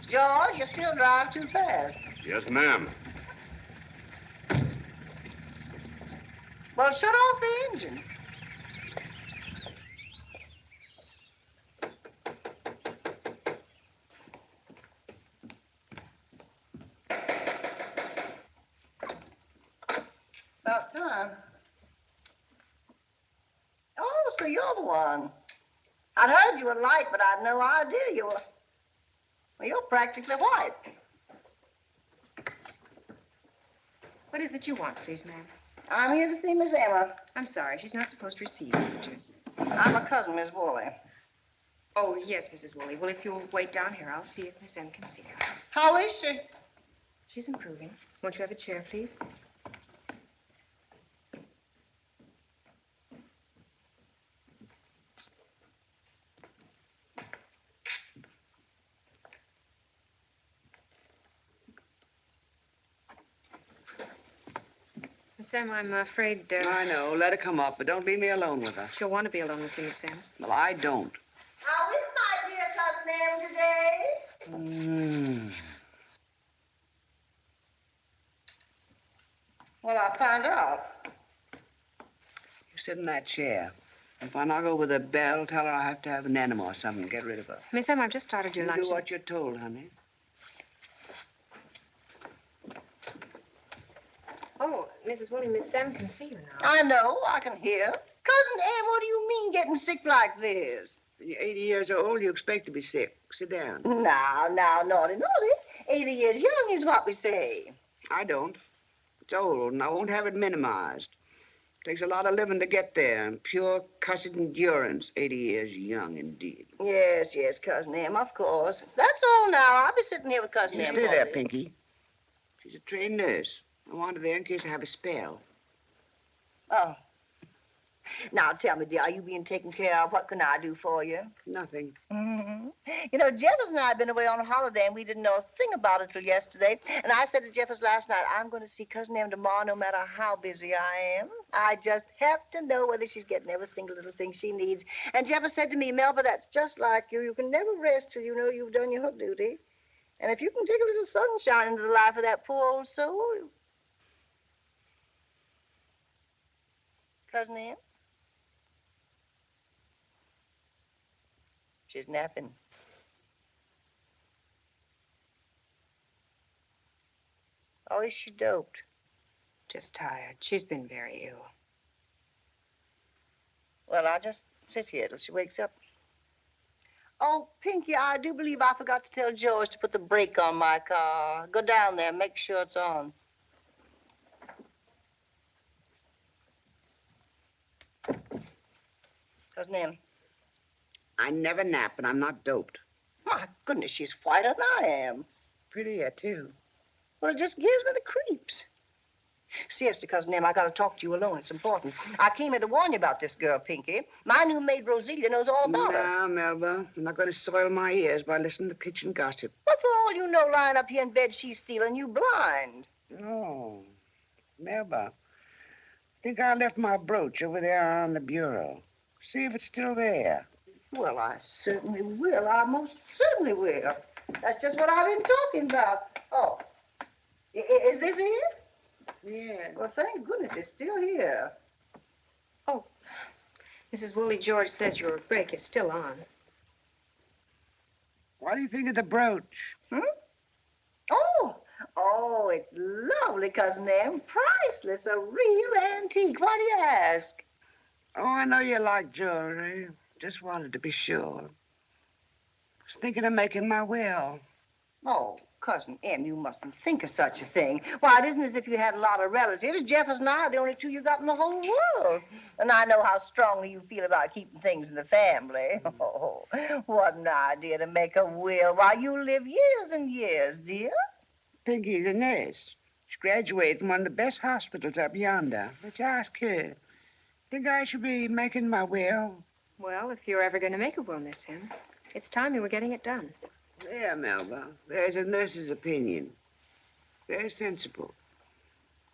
George, you still drive too fast. Yes, ma'am. Well, shut off the engine. About time. Oh, so you're the one. I'd heard you were light, but I'd no idea you were... Well, you're practically white. What is it you want, please, ma'am? I'm here to see Miss Emma. I'm sorry. She's not supposed to receive visitors. I'm a cousin, Miss Wooley. Oh, yes, Mrs. Wooley. Well, if you'll wait down here, I'll see if Miss M can see her. How is she? She's improving. Won't you have a chair, please? Miss M, I'm afraid... I know. Let her come up, but don't leave me alone with her. She'll want to be alone with you, Miss M. Well, I don't. How is my dear cousin Em today? Well, I found out. You sit in that chair. If I knock over the bell, tell her I have to have an enema or something. Get rid of her. Miss M, I've just started your You lunch. do what you're told, honey. Oh, Mrs. Wooley, Miss M can see you now. I know. I can hear. Cousin Em, what do you mean getting sick like this? When you're 80 years old, you expect to be sick. Sit down. Now, naughty. 80 years young is what we say. I don't. It's old, and I won't have it minimized. Takes a lot of living to get there, and pure cussed endurance. 80 years young, indeed. Yes, Cousin Em, of course. That's all now. I'll be sitting here with Cousin Em. Stay there, Pinky. She's a trained nurse. I want her there in case I have a spell. Oh. Now, tell me, dear, are you being taken care of? What can I do for you? Nothing. Mm-hmm. You know, Jeffers and I have been away on a holiday, and we didn't know a thing about it till yesterday. And I said to Jeffers last night, I'm going to see Cousin Em tomorrow no matter how busy I am. I just have to know whether she's getting every single little thing she needs. And Jeffers said to me, Melba, that's just like you. You can never rest till you know you've done your duty. And if you can take a little sunshine into the life of that poor old soul... Cousin Em? She's napping. Oh, is she doped? Just tired. She's been very ill. Well, I'll just sit here till she wakes up. Oh, Pinky, I do believe I forgot to tell George to put the brake on my car. Go down there and make sure it's on. Cousin Em. I never nap, and I'm not doped. My goodness, she's whiter than I am. Prettier, too. Well, it just gives me the creeps. Seriously, Cousin Em, I gotta talk to you alone. It's important. I came in to warn you about this girl, Pinky. My new maid, Roselia, knows all about her. Now, Melba, I'm not going to soil my ears by listening to kitchen gossip. But for all you know, lying up here in bed, she's stealing you blind. Oh, Melba, I think I left my brooch over there on the bureau. See if it's still there. Well, I certainly will. I most certainly will. That's just what I've been talking about. Oh, is this it? Yeah. Well, thank goodness it's still here. Oh, Mrs. Wooley, George says your break is still on. What do you think of the brooch? Oh, it's lovely, Cousin Em. Priceless, a real antique. Why do you ask? Oh, I know you like jewelry. Just wanted to be sure. Was thinking of making my will. Oh, Cousin Em, you mustn't think of such a thing. Why, it isn't as if you had a lot of relatives. Jeff and I are the only two you got in the whole world. And I know how strongly you feel about keeping things in the family. Oh, what an idea to make a will while you live years and years, dear. Pinky's a nurse. She graduated from one of the best hospitals up yonder. Let's ask her. Think I should be making my will? Well, if you're ever going to make a will, Miss Em, it's time you were getting it done. There, Melba. There's a nurse's opinion. Very sensible.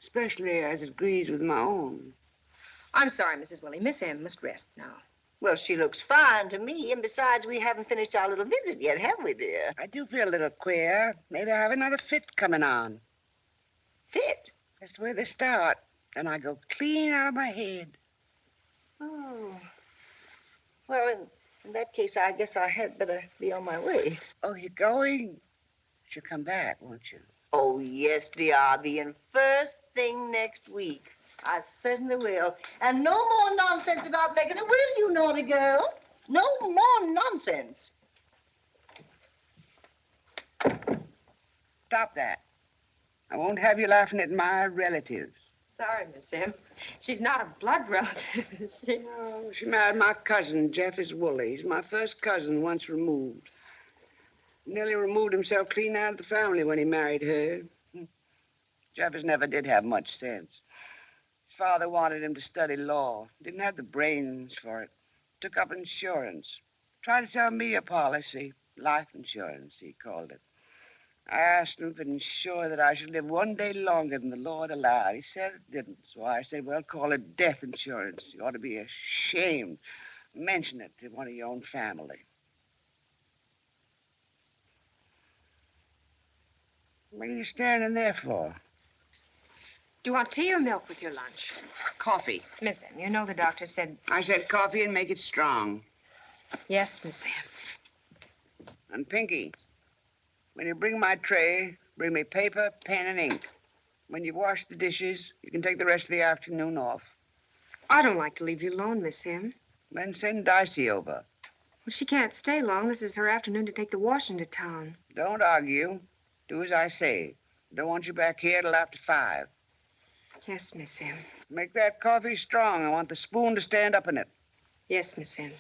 Especially as it agrees with my own. I'm sorry, Mrs. Wooley. Miss Em must rest now. Well, she looks fine to me, and besides, we haven't finished our little visit yet, have we, dear? I do feel a little queer. Maybe I have another fit coming on. Fit? That's where they start. And I go clean out of my head. Oh. Well, in that case, I guess I had better be on my way. Oh, you're going? You'll come back, won't you? Oh, yes, dear. I'll be in first thing next week. I certainly will. And no more nonsense about making a will, you naughty girl. No more nonsense. Stop that. I won't have you laughing at my relatives. Sorry, Miss Em. She's not a blood relative, is she? No, she married my cousin, Jeffers Wooley. He's my first cousin, once removed. Nearly removed himself clean out of the family when he married her. Jeffers never did have much sense. His father wanted him to study law. Didn't have the brains for it. Took up insurance. Tried to sell me a policy. Life insurance, he called it. I asked him if it ensured that I should live one day longer than the Lord allowed. He said it didn't. So I said, well, call it death insurance. You ought to be ashamed. Mention it to one of your own family. What are you standing there for? Do you want tea or milk with your lunch? Coffee. Miss Em, you know the doctor said... I said coffee and make it strong. Yes, Miss Em. And Pinky, when you bring my tray, bring me paper, pen, and ink. When you've washed the dishes, you can take the rest of the afternoon off. I don't like to leave you alone, Miss Em. Then send Dicey over. Well, she can't stay long. This is her afternoon to take the washing to town. Don't argue. Do as I say. Don't want you back here till after 5. Yes, Miss Em. Make that coffee strong. I want the spoon to stand up in it. Yes, Miss Em.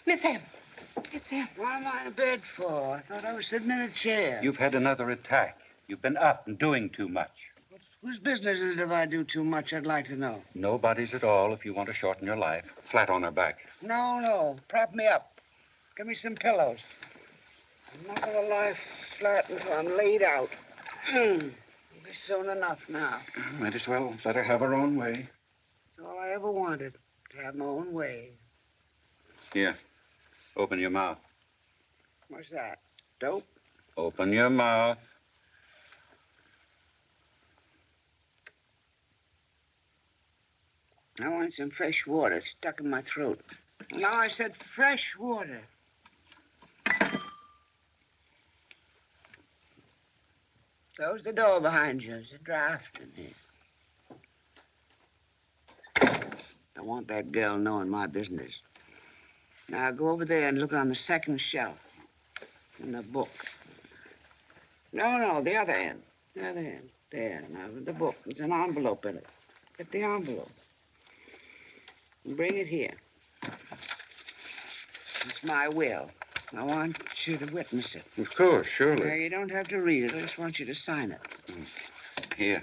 Miss M. Miss M. What am I in bed for? I thought I was sitting in a chair. You've had another attack. You've been up and doing too much. Whose business is it if I do too much, I'd like to know? Nobody's at all if you want to shorten your life. Flat on her back. No. Prop me up. Give me some pillows. I'm not going to lie flat until I'm laid out. It'll be soon enough now. Might as well let her have her own way. It's all I ever wanted, to have my own way. Here, open your mouth. What's that? Dope? Open your mouth. I want some fresh water stuck in my throat. No, I said fresh water. Close the door behind you. There's a draft in here. I want that girl knowing my business. Now go over there and look on the second shelf in the book. No, the other end. The other end. There, now, the book. There's an envelope in it. Get the envelope. And bring it here. It's my will. I want you to witness it. Of course, surely. Now, you don't have to read it. I just want you to sign it. Here.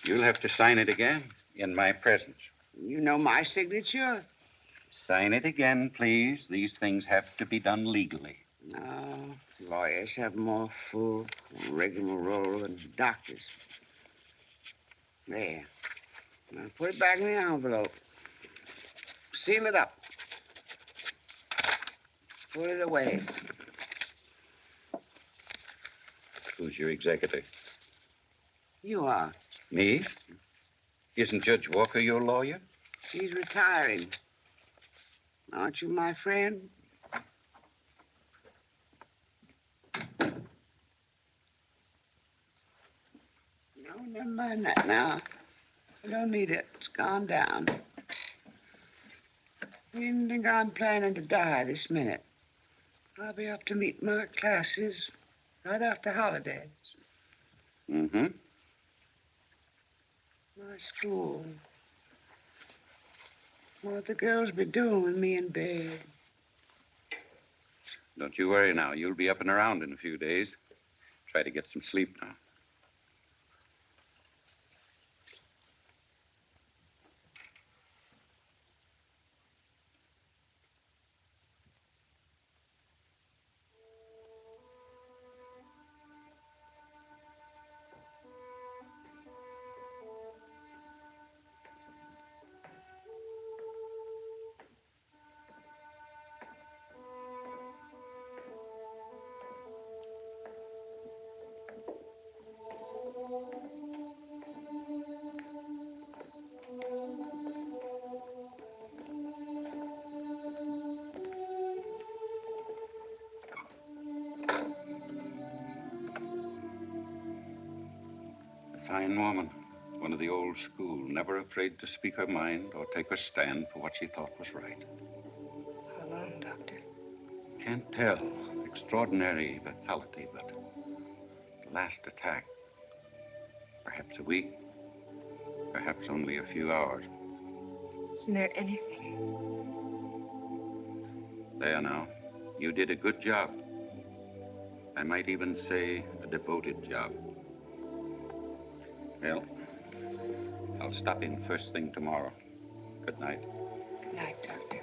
You'll have to sign it again in my presence. You know my signature? Sign it again, please. These things have to be done legally. No, lawyers have more full rigmarole than doctors. There. Now put it back in the envelope. Seal it up. Put it away. Who's your executor? You are. Me? Isn't Judge Walker your lawyer? He's retiring. Aren't you my friend? No, never mind that now. I don't need it. It's gone down. You didn't think I'm planning to die this minute. I'll be up to meet my classes right after holidays. Mm-hmm. My school. What the girls be doing with me in bed. Don't you worry now. You'll be up and around in a few days. Try to get some sleep now. Fine woman. One of the old school, never afraid to speak her mind or take her stand for what she thought was right. How long, Doctor? Can't tell. Extraordinary vitality, but the last attack. Perhaps a week. Perhaps only a few hours. Isn't there anything? There now. You did a good job. I might even say a devoted job. Well, I'll stop in first thing tomorrow. Good night. Good night, Doctor.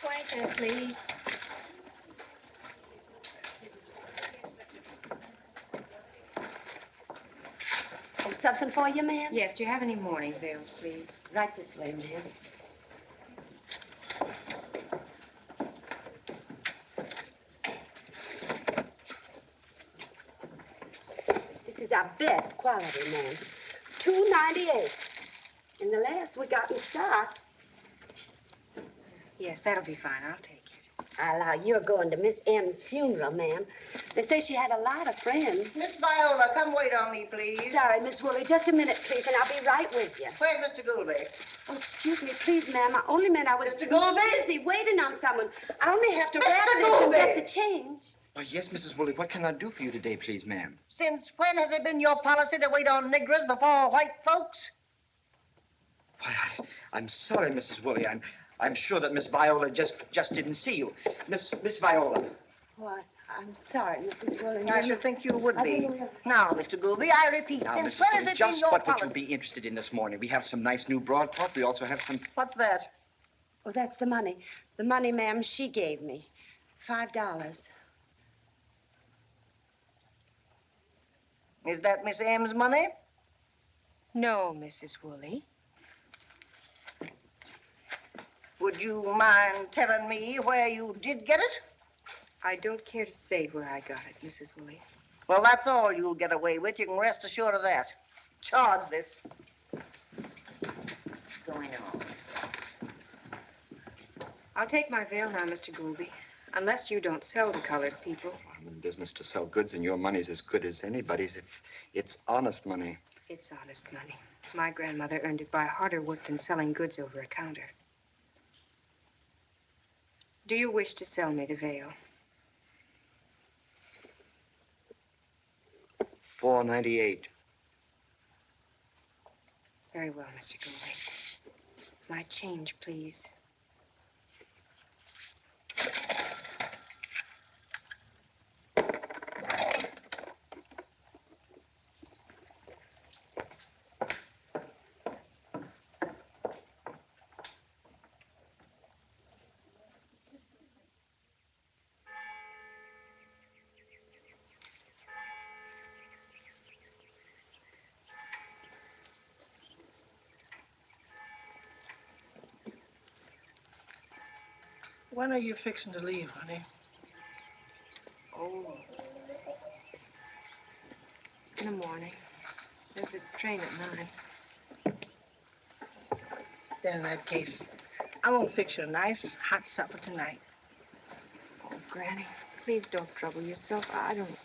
Waiters, please. Oh, something for you, ma'am? Yes, do you have any mourning veils, please? Right this way, ma'am. This is our best quality, ma'am. $2.98. And the last we got in stock. Yes, that'll be fine. I'll take it. I allow you're going to Miss M's funeral, ma'am. They say she had a lot of friends. Miss Viola, come wait on me, please. Sorry, Miss Wooley. Just a minute, please, and I'll be right with you. Where's Mr. Gooley? Oh, excuse me, please, ma'am. I only meant I was Mr. Gooley? busy waiting on someone. I only have to Mr. wrap this and Gooley! get the change. Oh, yes, Mrs. Wooley. What can I do for you today, please, ma'am? Since when has it been your policy to wait on niggers before white folks? Why, I'm sorry, Mrs. Wooley. I'm sure that Miss Viola just didn't see you. Miss Viola. What? I'm sorry, Mrs. Wooley. I should think you would I be. didn't know. Now, Mr. Goolby, I repeat, Now, since Mrs. when Wooley, has it just been your what would policy? you be interested in this morning? We have some nice new broadcloth. We also have some... What's that? Oh, that's the money. The money, ma'am, she gave me. $5. Is that Miss M's money? No, Mrs. Wooley. Would you mind telling me where you did get it? I don't care to say where I got it, Mrs. Wooley. Well, that's all you'll get away with. You can rest assured of that. Charge this. What's going on? I'll take my veil now, Mr. Goolby. Unless you don't sell to colored people. I'm in business to sell goods, and your money's as good as anybody's if it's honest money. It's honest money. My grandmother earned it by harder work than selling goods over a counter. Do you wish to sell me the veil? $4.98. Very well, Mr. Goolby. My change, please. When are you fixing to leave, honey? Oh. In the morning. There's a train at 9. Then in that case, I'm gonna fix you a nice hot supper tonight. Oh, Granny, please don't trouble yourself. I don't...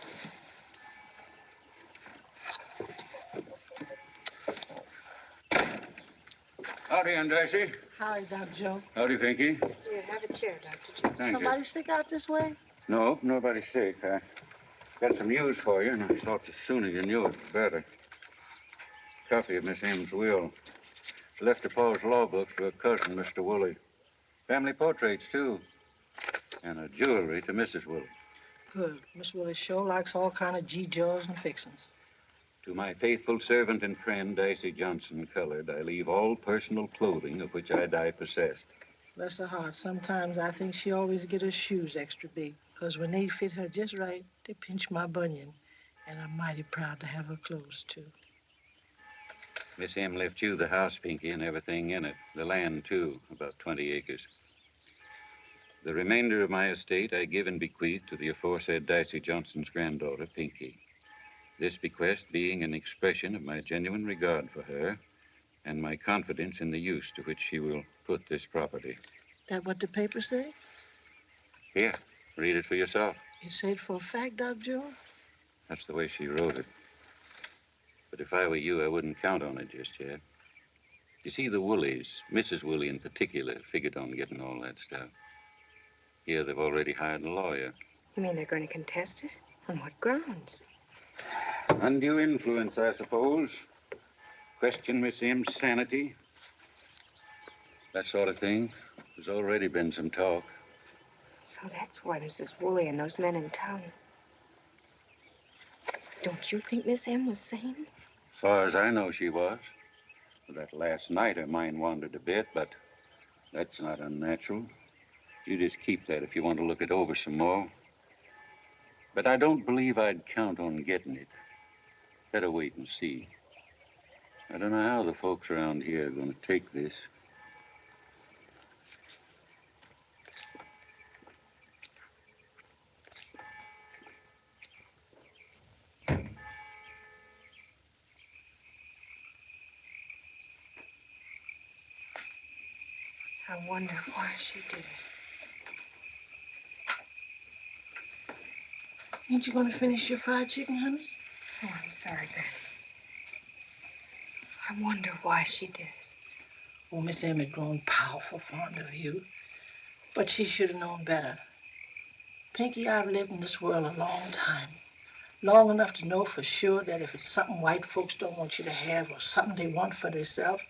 Howdy, Aunt Dicey. Howdy, Dr. Joe. Howdy, Pinky. Here, have a chair, Dr. Joe. Thank you. Somebody stick out this way? No, nobody's sick. I got some news for you, and I thought the sooner you knew it, the better. Copy of Miss M's will. She left her Paul's law books to her cousin, Mr. Wooley. Family portraits, too. And a jewelry to Mrs. Wooley. Good. Miss Willie sure likes all kind of G-jaws and fixings. To my faithful servant and friend, Dicey Johnson, colored, I leave all personal clothing of which I die possessed. Bless her heart. Sometimes I think she always get her shoes extra big, 'cause when they fit her just right, they pinch my bunion. And I'm mighty proud to have her clothes, too. Miss M left you the house, Pinky, and everything in it. The land, too, about 20 acres. The remainder of my estate I give and bequeath to the aforesaid Dicey Johnson's granddaughter, Pinky. This bequest being an expression of my genuine regard for her and my confidence in the use to which she will put this property. That what the papers say? Here, read it for yourself. You say it for a fact, Dr. Joe? That's the way she wrote it. But if I were you, I wouldn't count on it just yet. You see, the Wooleys, Mrs. Wooley in particular, figured on getting all that stuff. Here, they've already hired a lawyer. You mean they're going to contest it? On what grounds? Undue influence, I suppose. Question Miss M's sanity. That sort of thing. There's already been some talk. So that's why Mrs. Wooley and those men in town. Don't you think Miss M was sane? As far as I know, she was. That last night, her mind wandered a bit, but that's not unnatural. You just keep that if you want to look it over some more. But I don't believe I'd count on getting it. Better wait and see. I don't know how the folks around here are going to take this. I wonder why she did it. Ain't you going to finish your fried chicken, honey? Oh, I'm sorry, Granny. I wonder why she did it. Oh, Miss M had grown powerful fond of you. But she should have known better. Pinky, I've lived in this world a long time. Long enough to know for sure that if it's something white folks don't want you to have or something they want for themselves,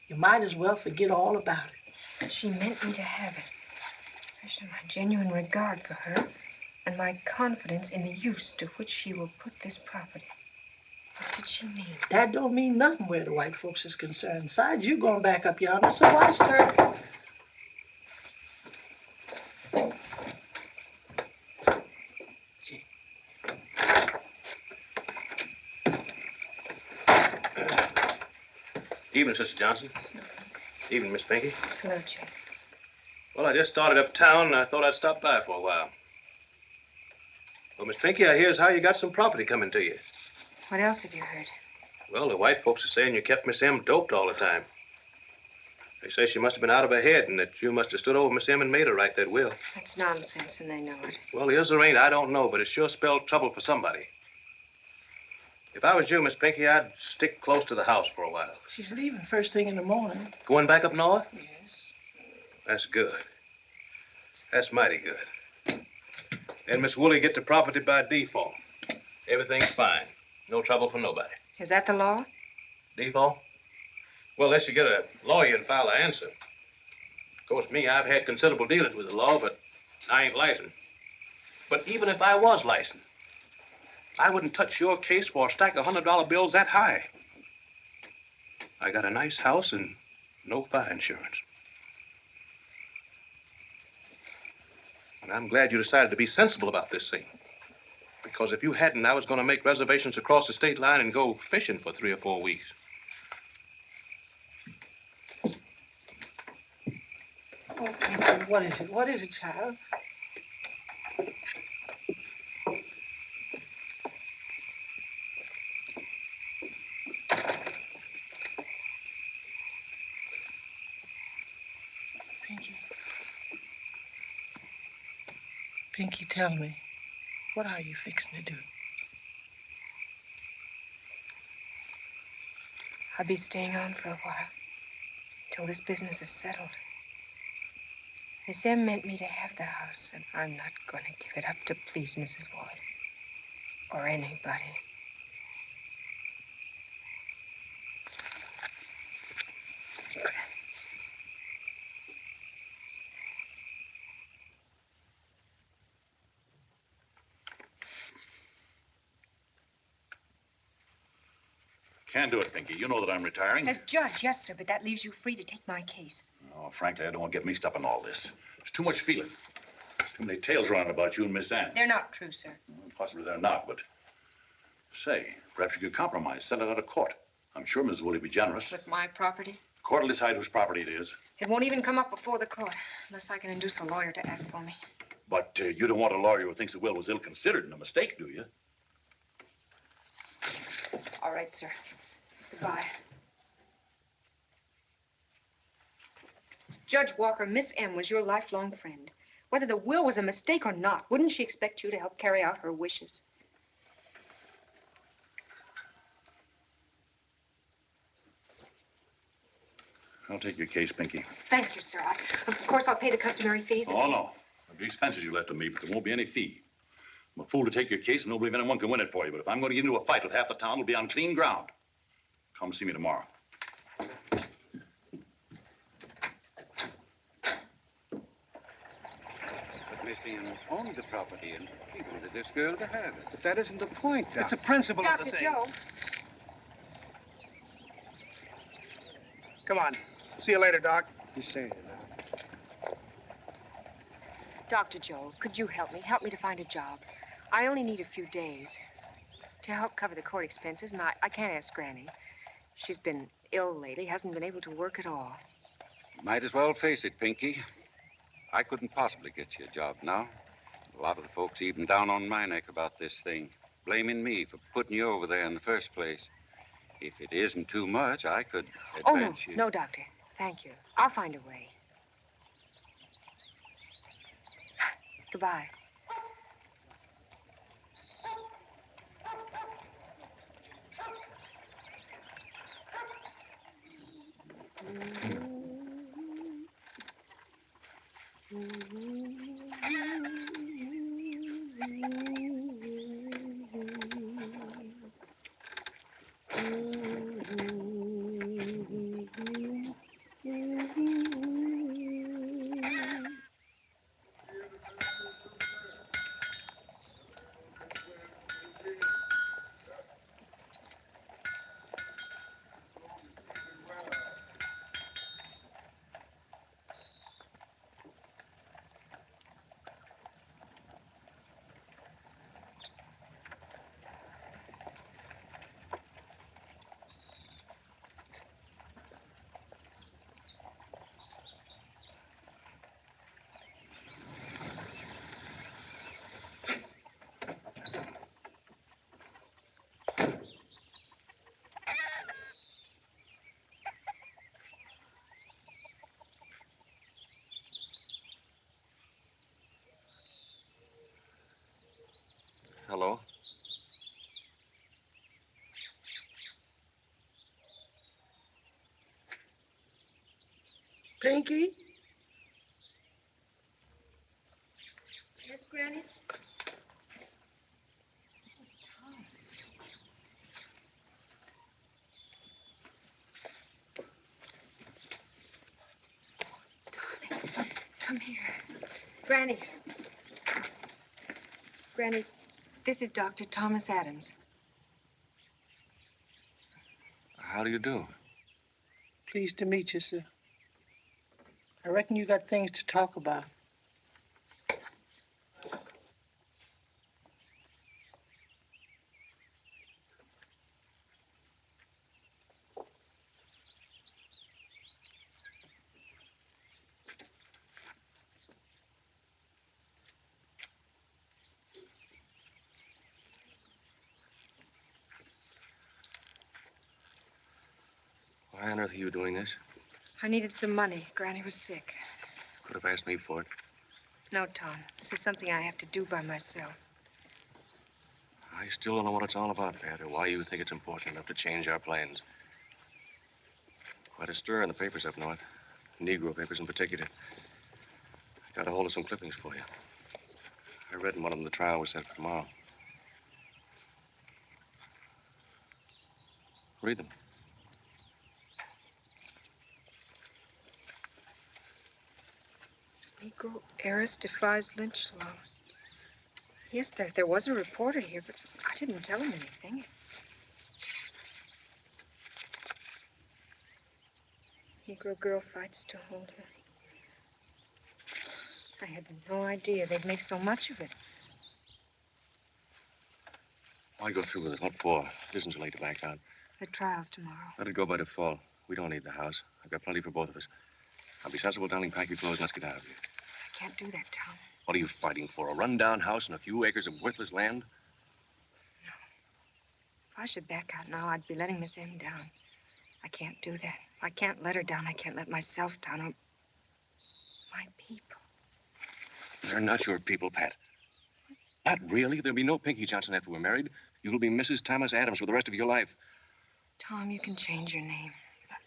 you might as well forget all about it. But she meant me to have it. Especially my genuine regard for her and my confidence in the use to which she will put this property. What did she mean? That don't mean nothing where the white folks is concerned. Besides, you going back up yonder, so why stir? Evening, Sister Johnson. Evening, Miss Pinky. Hello, Jim. Well, I just started uptown, and I thought I'd stop by for a while. Well, Miss Pinky, I hear as how you got some property coming to you. What else have you heard? Well, the white folks are saying you kept Miss M doped all the time. They say she must have been out of her head and that you must have stood over Miss M and made her write that will. That's nonsense, and they know it. Well, is or ain't, I don't know, but it sure spelled trouble for somebody. If I was you, Miss Pinky, I'd stick close to the house for a while. She's leaving first thing in the morning. Going back up north? Yes. That's good. That's mighty good. And Miss Wooley get the property by default. Everything's fine. No trouble for nobody. Is that the law? Default? Well, unless you get a lawyer and file an answer. Of course, me, I've had considerable dealings with the law, but I ain't licensed. But even if I was licensed, I wouldn't touch your case for a stack of $100 bills that high. I got a nice house and no fire insurance. And I'm glad you decided to be sensible about this thing. Because if you hadn't, I was going to make reservations across the state line and go fishing for 3 or 4 weeks. Oh, what is it? What is it, child? Pinky. Pinky, tell me, what are you fixing to do? I'll be staying on for a while, till this business is settled. Miss M meant me to have the house, and I'm not going to give it up to please Mrs. Wooley. Or anybody. Can't do it, Pinky. You know that I'm retiring. As judge, yes, sir, but that leaves you free to take my case. Oh, frankly, I don't want to get mixed up in all this. There's too much feeling. Too many tales around about you and Miss Anne. They're not true, sir. Well, possibly they're not, but... Say, perhaps you could compromise, settle it out of court. I'm sure Miss Wooley will be generous. With my property? The court will decide whose property it is. It won't even come up before the court, unless I can induce a lawyer to act for me. But you don't want a lawyer who thinks the will was ill-considered and a mistake, do you? All right, sir. Goodbye. Judge Walker, Miss M was your lifelong friend. Whether the will was a mistake or not, wouldn't she expect you to help carry out her wishes? I'll take your case, Pinky. Thank you, sir. Of course, I'll pay the customary fees. Oh, no. The expenses you left to me, but there won't be any fee. I'm a fool to take your case and don't believe anyone can win it for you. But if I'm going to get into a fight with half the town, it'll be on clean ground. Come see me tomorrow. But Missy owned the property and she wanted this girl to have it. But that isn't the point, Doc. It's the principle of the Dr. thing. Joe. Come on. See you later, Doc. He's saying it. Dr. Joe, could you help me? Help me to find a job. I only need a few days to help cover the court expenses, and I can't ask Granny. She's been ill lately, hasn't been able to work at all. Might as well face it, Pinky. I couldn't possibly get you a job now. A lot of the folks even down on my neck about this thing, blaming me for putting you over there in the first place. If it isn't too much, I could advance you. No, Doctor. Thank you. I'll find a way. Goodbye. Hello? Pinky? Yes, Granny? Come here. Granny. Granny, this is Dr. Thomas Adams. How do you do? Pleased to meet you, sir. I reckon you got things to talk about. Why on earth are you doing this? I needed some money. Granny was sick. Could have asked me for it. No, Tom. This is something I have to do by myself. I still don't know what it's all about, Pat, or why you think it's important enough to change our plans. Quite a stir in the papers up north. Negro papers in particular. I got a hold of some clippings for you. I read in one of them the trial was set for tomorrow. Read them. Negro heiress defies lynch law. Yes, there was a reporter here, but I didn't tell him anything. Negro girl fights to hold her. I had no idea they'd make so much of it. Why go through with it? What for? It isn't too late to back out. The trial's tomorrow. Let it go by default. We don't need the house. I've got plenty for both of us. I'll be sensible, darling. Pack your clothes and let's get out of here. I can't do that, Tom. What are you fighting for? A rundown house and a few acres of worthless land? If I should back out now, I'd be letting Miss M down. I can't do that. I can't let her down. I can't let myself down. My people. They're not your people, Pat. Not really. There'll be no Pinky Johnson after we're married. You'll be Mrs. Thomas Adams for the rest of your life. Tom, you can change your name. But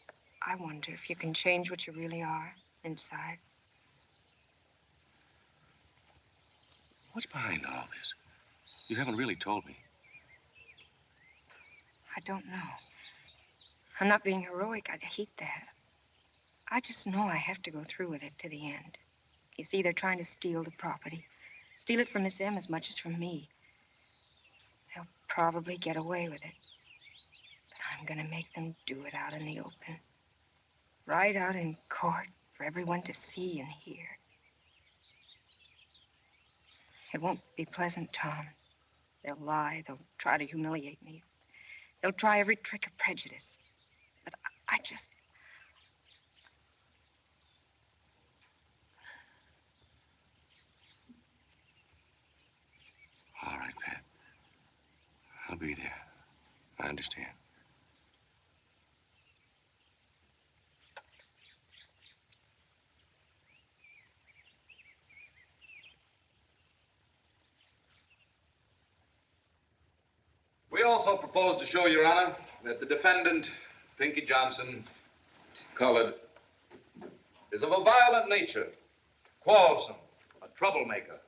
I wonder if you can change what you really are inside. What's behind all this? You haven't really told me. I don't know. I'm not being heroic. I hate that. I just know I have to go through with it to the end. You see, they're trying to steal the property. Steal it from Miss M as much as from me. They'll probably get away with it. But I'm gonna make them do it out in the open. Right out in court for everyone to see and hear. It won't be pleasant, Tom. They'll lie. They'll try to humiliate me. They'll try every trick of prejudice. But I just... All right, Pat. I'll be there. I understand. We also propose to show, Your Honor, that the defendant, Pinky Johnson, colored, is of a violent nature, quarrelsome, a troublemaker,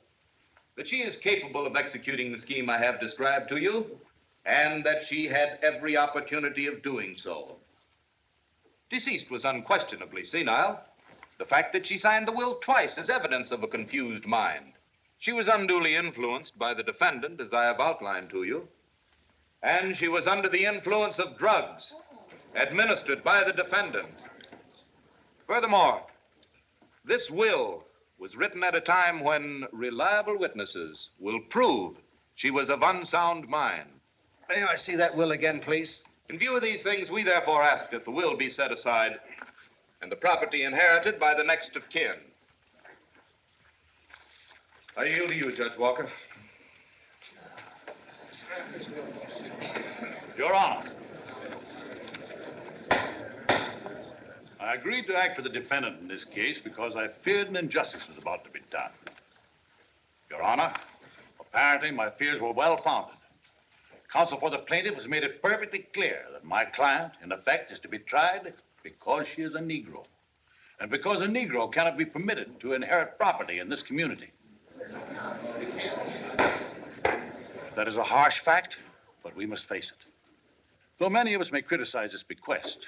that she is capable of executing the scheme I have described to you, and that she had every opportunity of doing so. Deceased was unquestionably senile. The fact that she signed the will twice is evidence of a confused mind. She was unduly influenced by the defendant, as I have outlined to you, and she was under the influence of drugs administered by the defendant. Furthermore, this will was written at a time when reliable witnesses will prove she was of unsound mind. May I see that will again, please? In view of these things, we therefore ask that the will be set aside and the property inherited by the next of kin. I yield to you, Judge Walker. Your Honor, I agreed to act for the defendant in this case because I feared an injustice was about to be done. Your Honor, apparently my fears were well-founded. Counsel for the plaintiff has made it perfectly clear that my client, in effect, is to be tried because she is a Negro, and because a Negro cannot be permitted to inherit property in this community. That is a harsh fact, but we must face it. Though many of us may criticize this bequest,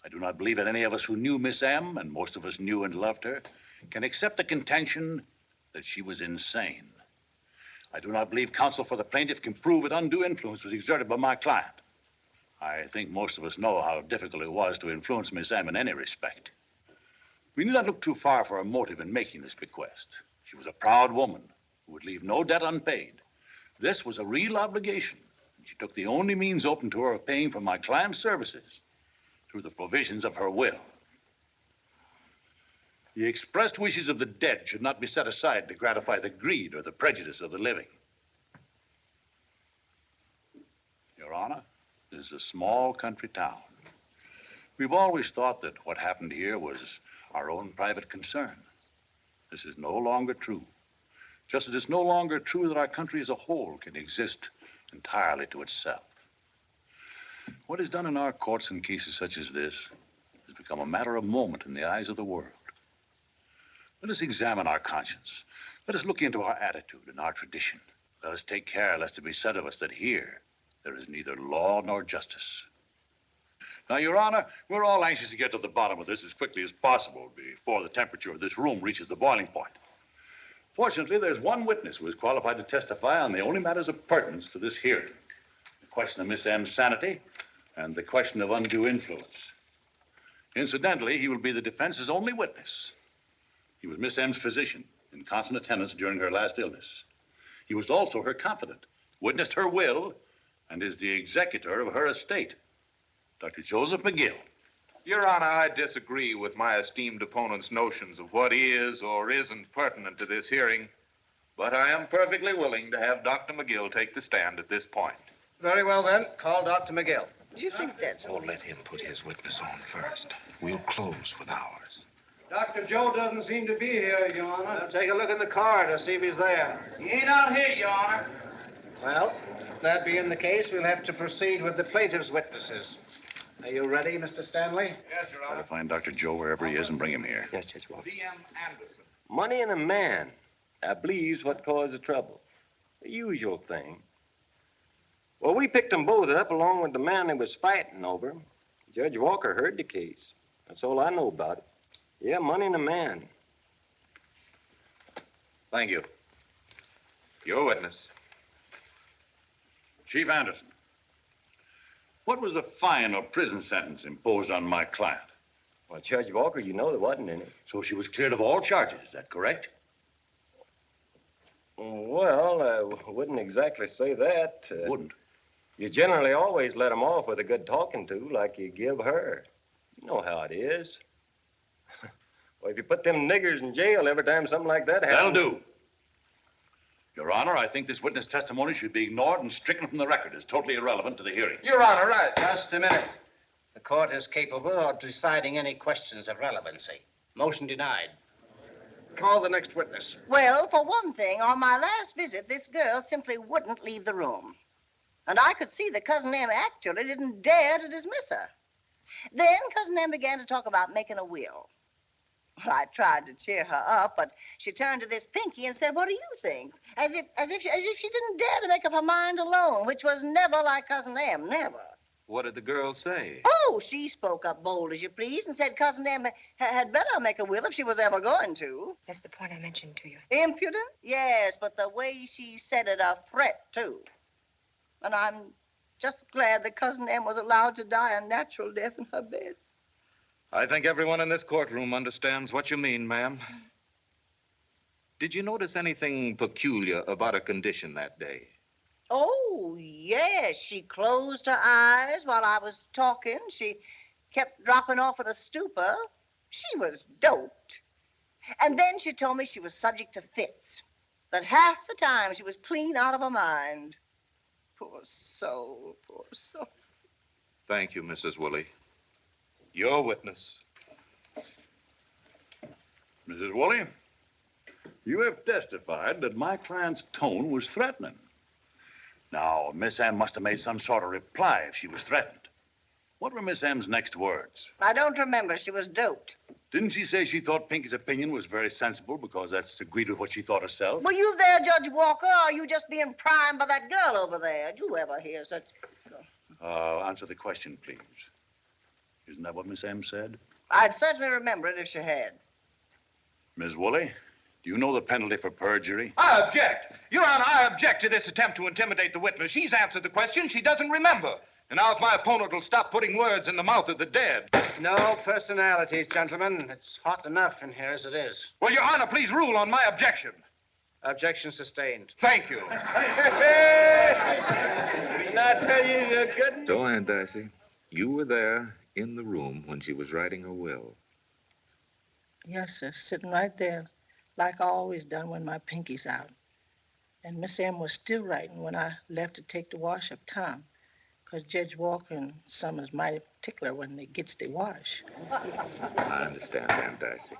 I do not believe that any of us who knew Miss M, and most of us knew and loved her, can accept the contention that she was insane. I do not believe counsel for the plaintiff can prove that undue influence was exerted by my client. I think most of us know how difficult it was to influence Miss M in any respect. We need not look too far for her motive in making this bequest. She was a proud woman who would leave no debt unpaid. This was a real obligation. She took the only means open to her of paying for my client's services through the provisions of her will. The expressed wishes of the dead should not be set aside to gratify the greed or the prejudice of the living. Your Honor, this is a small country town. We've always thought that what happened here was our own private concern. This is no longer true. Just as it's no longer true that our country as a whole can exist entirely to itself. What is done in our courts in cases such as this has become a matter of moment in the eyes of the world. Let us examine our conscience. Let us look into our attitude and our tradition. Let us take care lest it be said of us that here there is neither law nor justice. Now, Your Honor, we're all anxious to get to the bottom of this as quickly as possible before the temperature of this room reaches the boiling point. Fortunately, there's one witness who is qualified to testify on the only matters of pertinence to this hearing. The question of Miss M's sanity and the question of undue influence. Incidentally, he will be the defense's only witness. He was Miss M's physician in constant attendance during her last illness. He was also her confidant, witnessed her will, and is the executor of her estate. Dr. Joseph McGill. Your Honor, I disagree with my esteemed opponent's notions of what is or isn't pertinent to this hearing, but I am perfectly willing to have Dr. McGill take the stand at this point. Very well, then. Call Dr. McGill. Do you think that's... Oh, let him put his witness on first. We'll close with ours. Dr. Joe doesn't seem to be here, Your Honor. Now, take a look in the corridor, see if he's there. He ain't out here, Your Honor. Well, that being the case, we'll have to proceed with the plaintiff's witnesses. Are you ready, Mr. Stanley? Yes, Your Try to find Dr. Joe wherever he is and bring him here. Yes, Judge Walker. V.M. Anderson. Money and a man, I believe's what caused the trouble. The usual thing. Well, we picked them both up along with the man they was fighting over. Judge Walker heard the case. That's all I know about it. Yeah, money and a man. Thank you. Your witness. Chief Anderson, what was the fine or prison sentence imposed on my client? Well, Judge Walker, you know there wasn't any. So she was cleared of all charges, is that correct? Well, I wouldn't exactly say that. Wouldn't? You generally always let them off with a good talking to, like you give her. You know how it is. Well, if you put them niggers in jail every time something like that happens... That'll do. Your Honor, I think this witness testimony should be ignored and stricken from the record as totally irrelevant to the hearing. Your Honor, right. Just a minute. The court is capable of deciding any questions of relevancy. Motion denied. Call the next witness. Well, for one thing, on my last visit, this girl simply wouldn't leave the room. And I could see that Cousin Em actually didn't dare to dismiss her. Then Cousin Em began to talk about making a will. Well, I tried to cheer her up, but she turned to this Pinky and said, "What do you think?" As if she didn't dare to make up her mind alone, which was never like Cousin Em, never. What did the girl say? Oh, she spoke up bold as you please and said Cousin Em had better make a will if she was ever going to. That's the point I mentioned to you. Impudent? Yes, but the way she said it, a threat, too. And I'm just glad that Cousin Em was allowed to die a natural death in her bed. I think everyone in this courtroom understands what you mean, ma'am. Did you notice anything peculiar about her condition that day? Oh, yes. She closed her eyes while I was talking. She kept dropping off in a stupor. She was doped. And then she told me she was subject to fits, that half the time she was clean out of her mind. Poor soul, poor soul. Thank you, Mrs. Wooley. Your witness. Mrs. Wooley, you have testified that my client's tone was threatening. Now, Miss M must have made some sort of reply if she was threatened. What were Miss M's next words? I don't remember. She was doped. Didn't she say she thought Pinky's opinion was very sensible because that's agreed with what she thought herself? Were you there, Judge Walker, or are you just being primed by that girl over there? Did you ever hear such... Answer the question, please. Isn't that what Miss M said? I'd certainly remember it if she had. Ms. Wooley, do you know the penalty for perjury? I object. Your Honor, I object to this attempt to intimidate the witness. She's answered the question she doesn't remember. And now if my opponent will stop putting words in the mouth of the dead. No personalities, gentlemen. It's hot enough in here as it is. Well, Your Honor, please rule on my objection. Objection sustained. Thank you. Didn't I tell you you couldn't? So, Aunt Dicey, you were there in the room when she was writing her will. Yes, sir, sitting right there, like I always done when my Pinky's out. And Miss M was still writing when I left to take the wash up town, because Judge Walker and Summers mighty particular when they gets the wash. I understand, Aunt Dicey.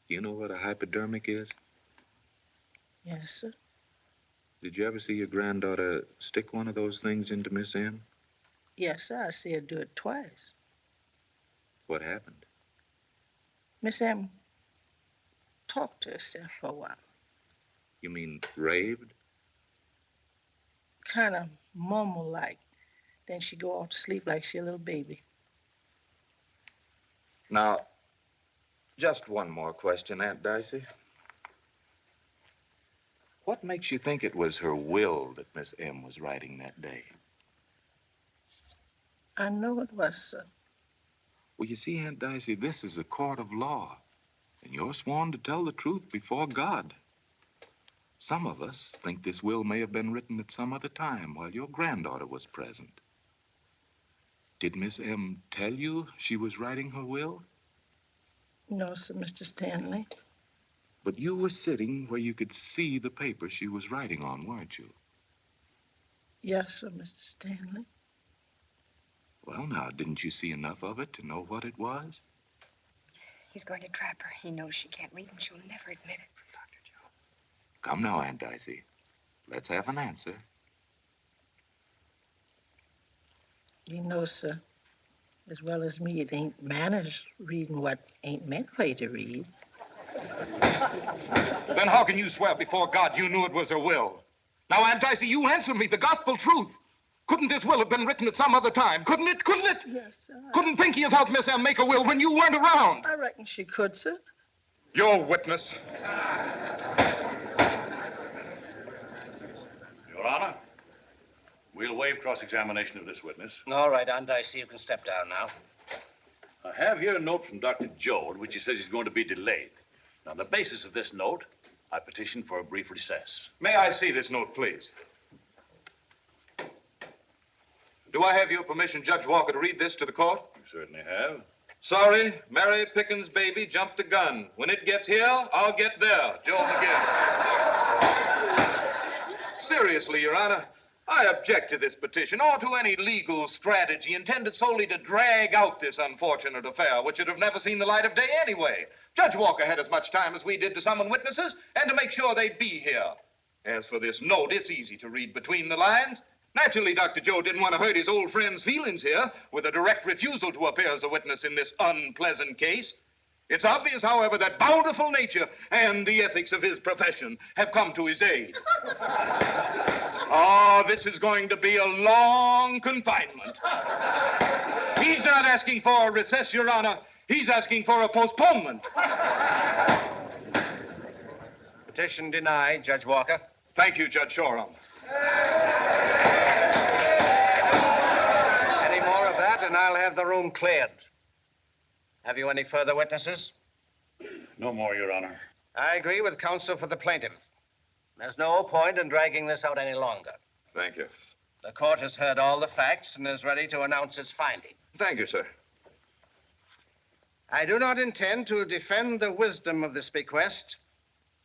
You know what a hypodermic is? Yes, sir. Did you ever see your granddaughter stick one of those things into Miss M? Yes, sir, I see her do it twice. What happened? Miss M talked to herself for a while. You mean raved? Kind of mumble-like. Then she'd go off to sleep like she a little baby. Now, just one more question, Aunt Dicey. What makes you think it was her will that Miss M was writing that day? I know it was, sir. Well, you see, Aunt Dicey, this is a court of law, and you're sworn to tell the truth before God. Some of us think this will may have been written at some other time while your granddaughter was present. Did Miss M tell you she was writing her will? No, sir, Mr. Stanley. But you were sitting where you could see the paper she was writing on, weren't you? Yes, sir, Mr. Stanley. Well, now, didn't you see enough of it to know what it was? He's going to trap her. He knows she can't read and she'll never admit it. Dr. Joe. Come now, Aunt Dicey. Let's have an answer. You know, sir, as well as me, it ain't manners reading what ain't meant for you to read. Then how can you swear before God you knew it was her will? Now, Aunt Dicey, you answer me the gospel truth. Couldn't this will have been written at some other time? Couldn't it? Couldn't it? Yes, sir. Couldn't Pinky have helped Miss M make a will when you weren't around? I reckon she could, sir. Your witness. Your Honor, we'll waive cross-examination of this witness. All right, Aunt Dicey, you can step down now. I have here a note from Dr. Joe in which he says he's going to be delayed. On the basis of this note, I petition for a brief recess. May I see this note, please? Do I have your permission, Judge Walker, to read this to the court? You certainly have. Sorry, Mary Pickens' baby jumped the gun. When it gets here, I'll get there. Joe McGinn. Seriously, Your Honor, I object to this petition or to any legal strategy intended solely to drag out this unfortunate affair, which should have never seen the light of day anyway. Judge Walker had as much time as we did to summon witnesses and to make sure they'd be here. As for this note, it's easy to read between the lines. Naturally, Dr. Joe didn't want to hurt his old friend's feelings here with a direct refusal to appear as a witness in this unpleasant case. It's obvious, however, that bountiful nature and the ethics of his profession have come to his aid. Oh, this is going to be a long confinement. He's not asking for a recess, Your Honor. He's asking for a postponement. Petition denied, Judge Walker. Thank you, Judge Shoreham. Any more of that, and I'll have the room cleared. Have you any further witnesses? No more, Your Honor. I agree with counsel for the plaintiff. There's no point in dragging this out any longer. Thank you. The court has heard all the facts and is ready to announce its finding. Thank you, sir. I do not intend to defend the wisdom of this bequest,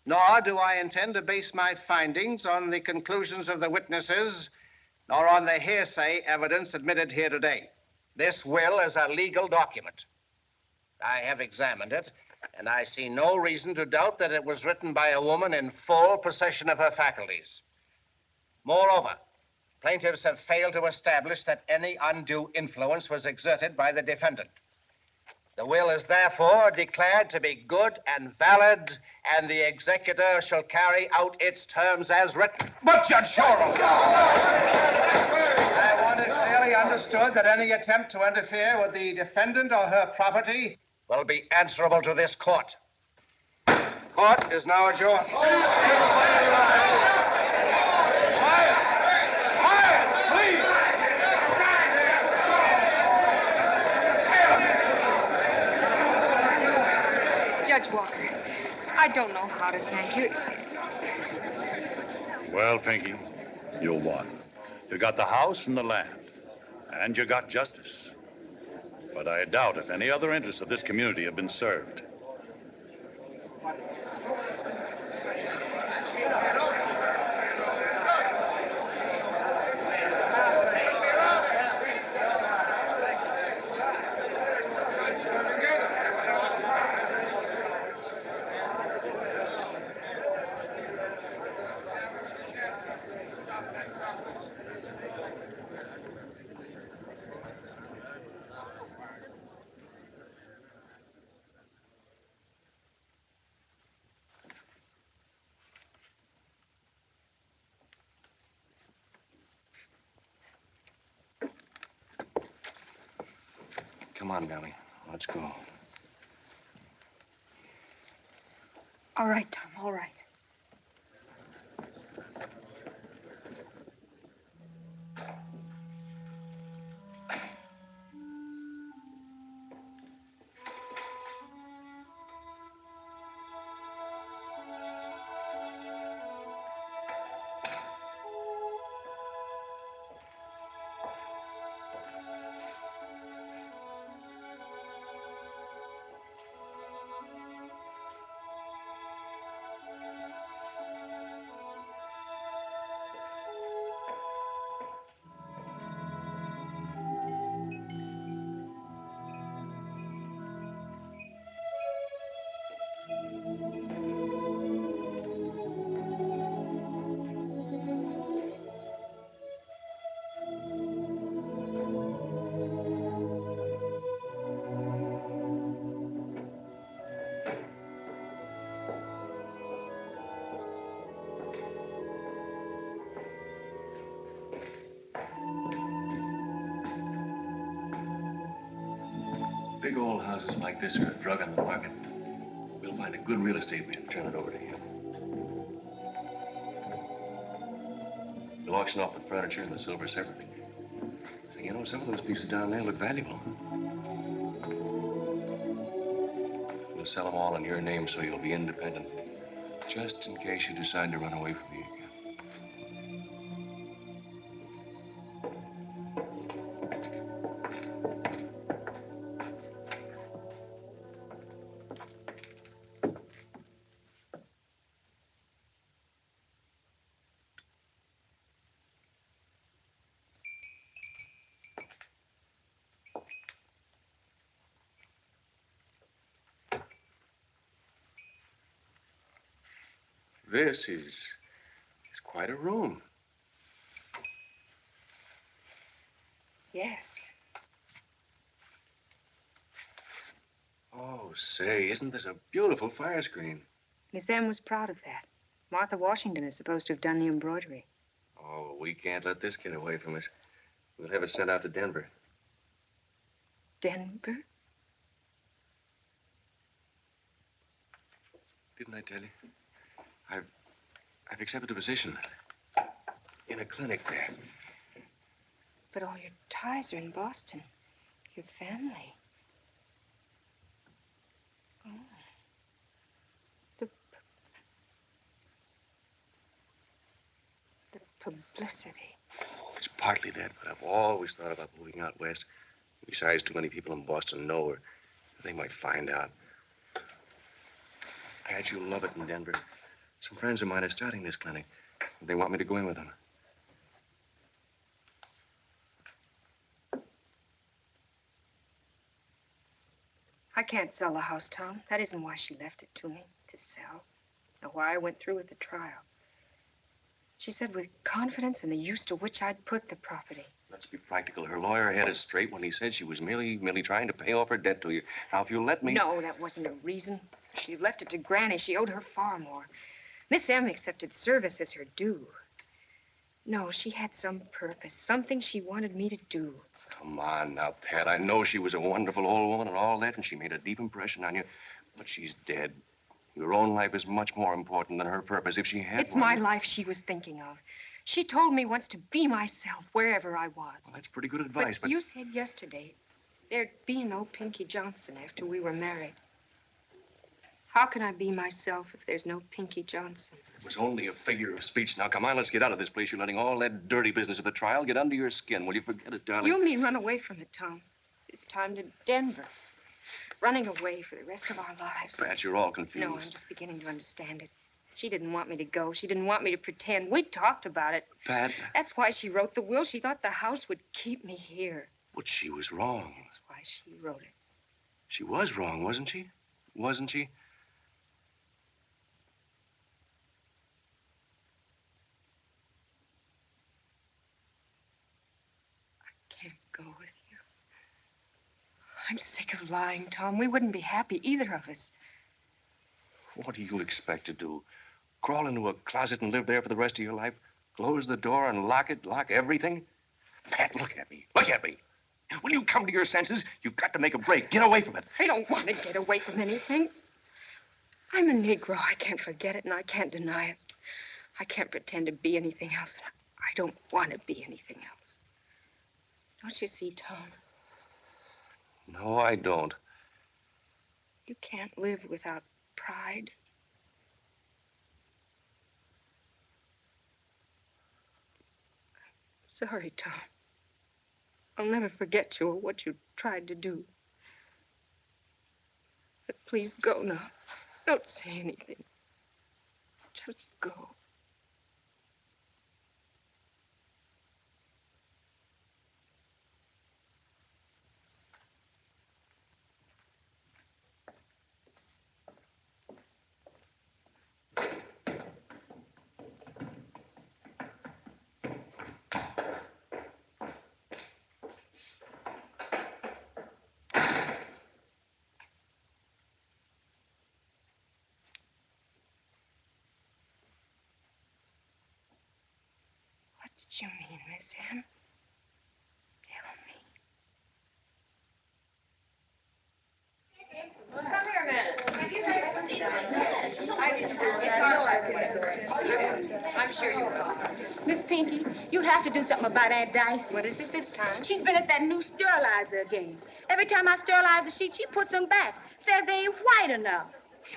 nor do I intend to base my findings on the conclusions of the witnesses, nor on the hearsay evidence admitted here today. This will is a legal document. I have examined it, and I see no reason to doubt that it was written by a woman in full possession of her faculties. Moreover, plaintiffs have failed to establish that any undue influence was exerted by the defendant. The will is therefore declared to be good and valid, and the executor shall carry out its terms as written. But, Judge Shoreham! I want it clearly understood that any attempt to interfere with the defendant or her property will be answerable to this court. Court is now adjourned. Judge Walker, I don't know how to thank you. Well, Pinky, you won. You got the house and the land, and you got justice. But I doubt if any other interests of this community have been served. Come on, Belly. Let's go. All right, Tom, all right. big old houses like this are a drug on the market, we'll find a good real estate man and turn it over to him. We'll auction off the furniture and the silver separately. So, you know, some of those pieces down there look valuable. We'll sell them all in your name so you'll be independent, just in case you decide to run away from me again. This is quite a room. Yes. Oh, say, isn't this a beautiful fire screen? Miss M was proud of that. Martha Washington is supposed to have done the embroidery. Oh, we can't let this get away from us. We'll have it sent out to Denver. Denver? Didn't I tell you? I've accepted a position in a clinic there. But all your ties are in Boston. Your family. Oh. The publicity. Oh, it's partly that, but I've always thought about moving out west. Besides, too many people in Boston know her. They might find out. Pat, you'll love it in Denver. Some friends of mine are starting this clinic. They want me to go in with them. I can't sell the house, Tom. That isn't why she left it to me, to sell. Nor why I went through with the trial. She said with confidence and the use to which I'd put the property. Let's be practical. Her lawyer had it straight when he said she was merely trying to pay off her debt to you. Now, if you'll let me... No, that wasn't a reason. If she'd left it to Granny, she owed her far more. Miss M accepted service as her due. No, she had some purpose, something she wanted me to do. Come on now, Pat. I know she was a wonderful old woman and all that, and she made a deep impression on you. But she's dead. Your own life is much more important than her purpose if she had It's one. my life she was thinking of. She told me once to be myself wherever I was. Well, that's pretty good advice, but... you said yesterday there'd be no Pinky Johnson after we were married. How can I be myself if there's no Pinky Johnson? It was only a figure of speech. Now, come on, let's get out of this place. You're letting all that dirty business of the trial get under your skin. Will you forget it, darling? You mean run away from it, Tom. This time to Denver. Running away for the rest of our lives. Pat, you're all confused. No, I'm just beginning to understand it. She didn't want me to go. She didn't want me to pretend. We talked about it. Pat. That's why she wrote the will. She thought the house would keep me here. But she was wrong. That's why she wrote it. She was wrong, wasn't she? Wasn't she? Can't go with you. I'm sick of lying, Tom. We wouldn't be happy, either of us. What do you expect to do? Crawl into a closet and live there for the rest of your life? Close the door and lock it? Lock everything? Pat, look at me. Look at me. When you come to your senses, you've got to make a break. Get away from it. I don't want to get away from anything. I'm a Negro. I can't forget it, and I can't deny it. I can't pretend to be anything else. I don't want to be anything else. Don't you see, Tom? No, I don't. You can't live without pride. Sorry, Tom. I'll never forget you or what you tried to do. But please go now. Don't say anything. Just go. What did you mean, Miss M? Tell me. Sure you will. Miss Pinky, you'd have to do something about Aunt Dicey. What is it this time? She's been at that new sterilizer again. Every time I sterilize the sheet, she puts them back. Says they ain't white enough.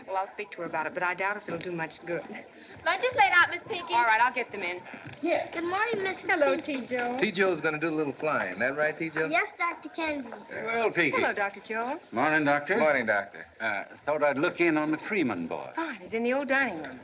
Well, I'll speak to her about it, but I doubt if it'll do much good. Lunch is laid out, Miss Pinky. All right, I'll get them in. Here. Good morning, Miss Hello, Pinky. T. Joe. T-Joe's gonna do a little flying. That right, T-Joe? Yes, Dr. Canady. Well, Pinky. Hello, Dr. Joe. Morning, Doctor. Morning, Doctor. Thought I'd look in on the Freeman boy. Fine, he's in the old dining room.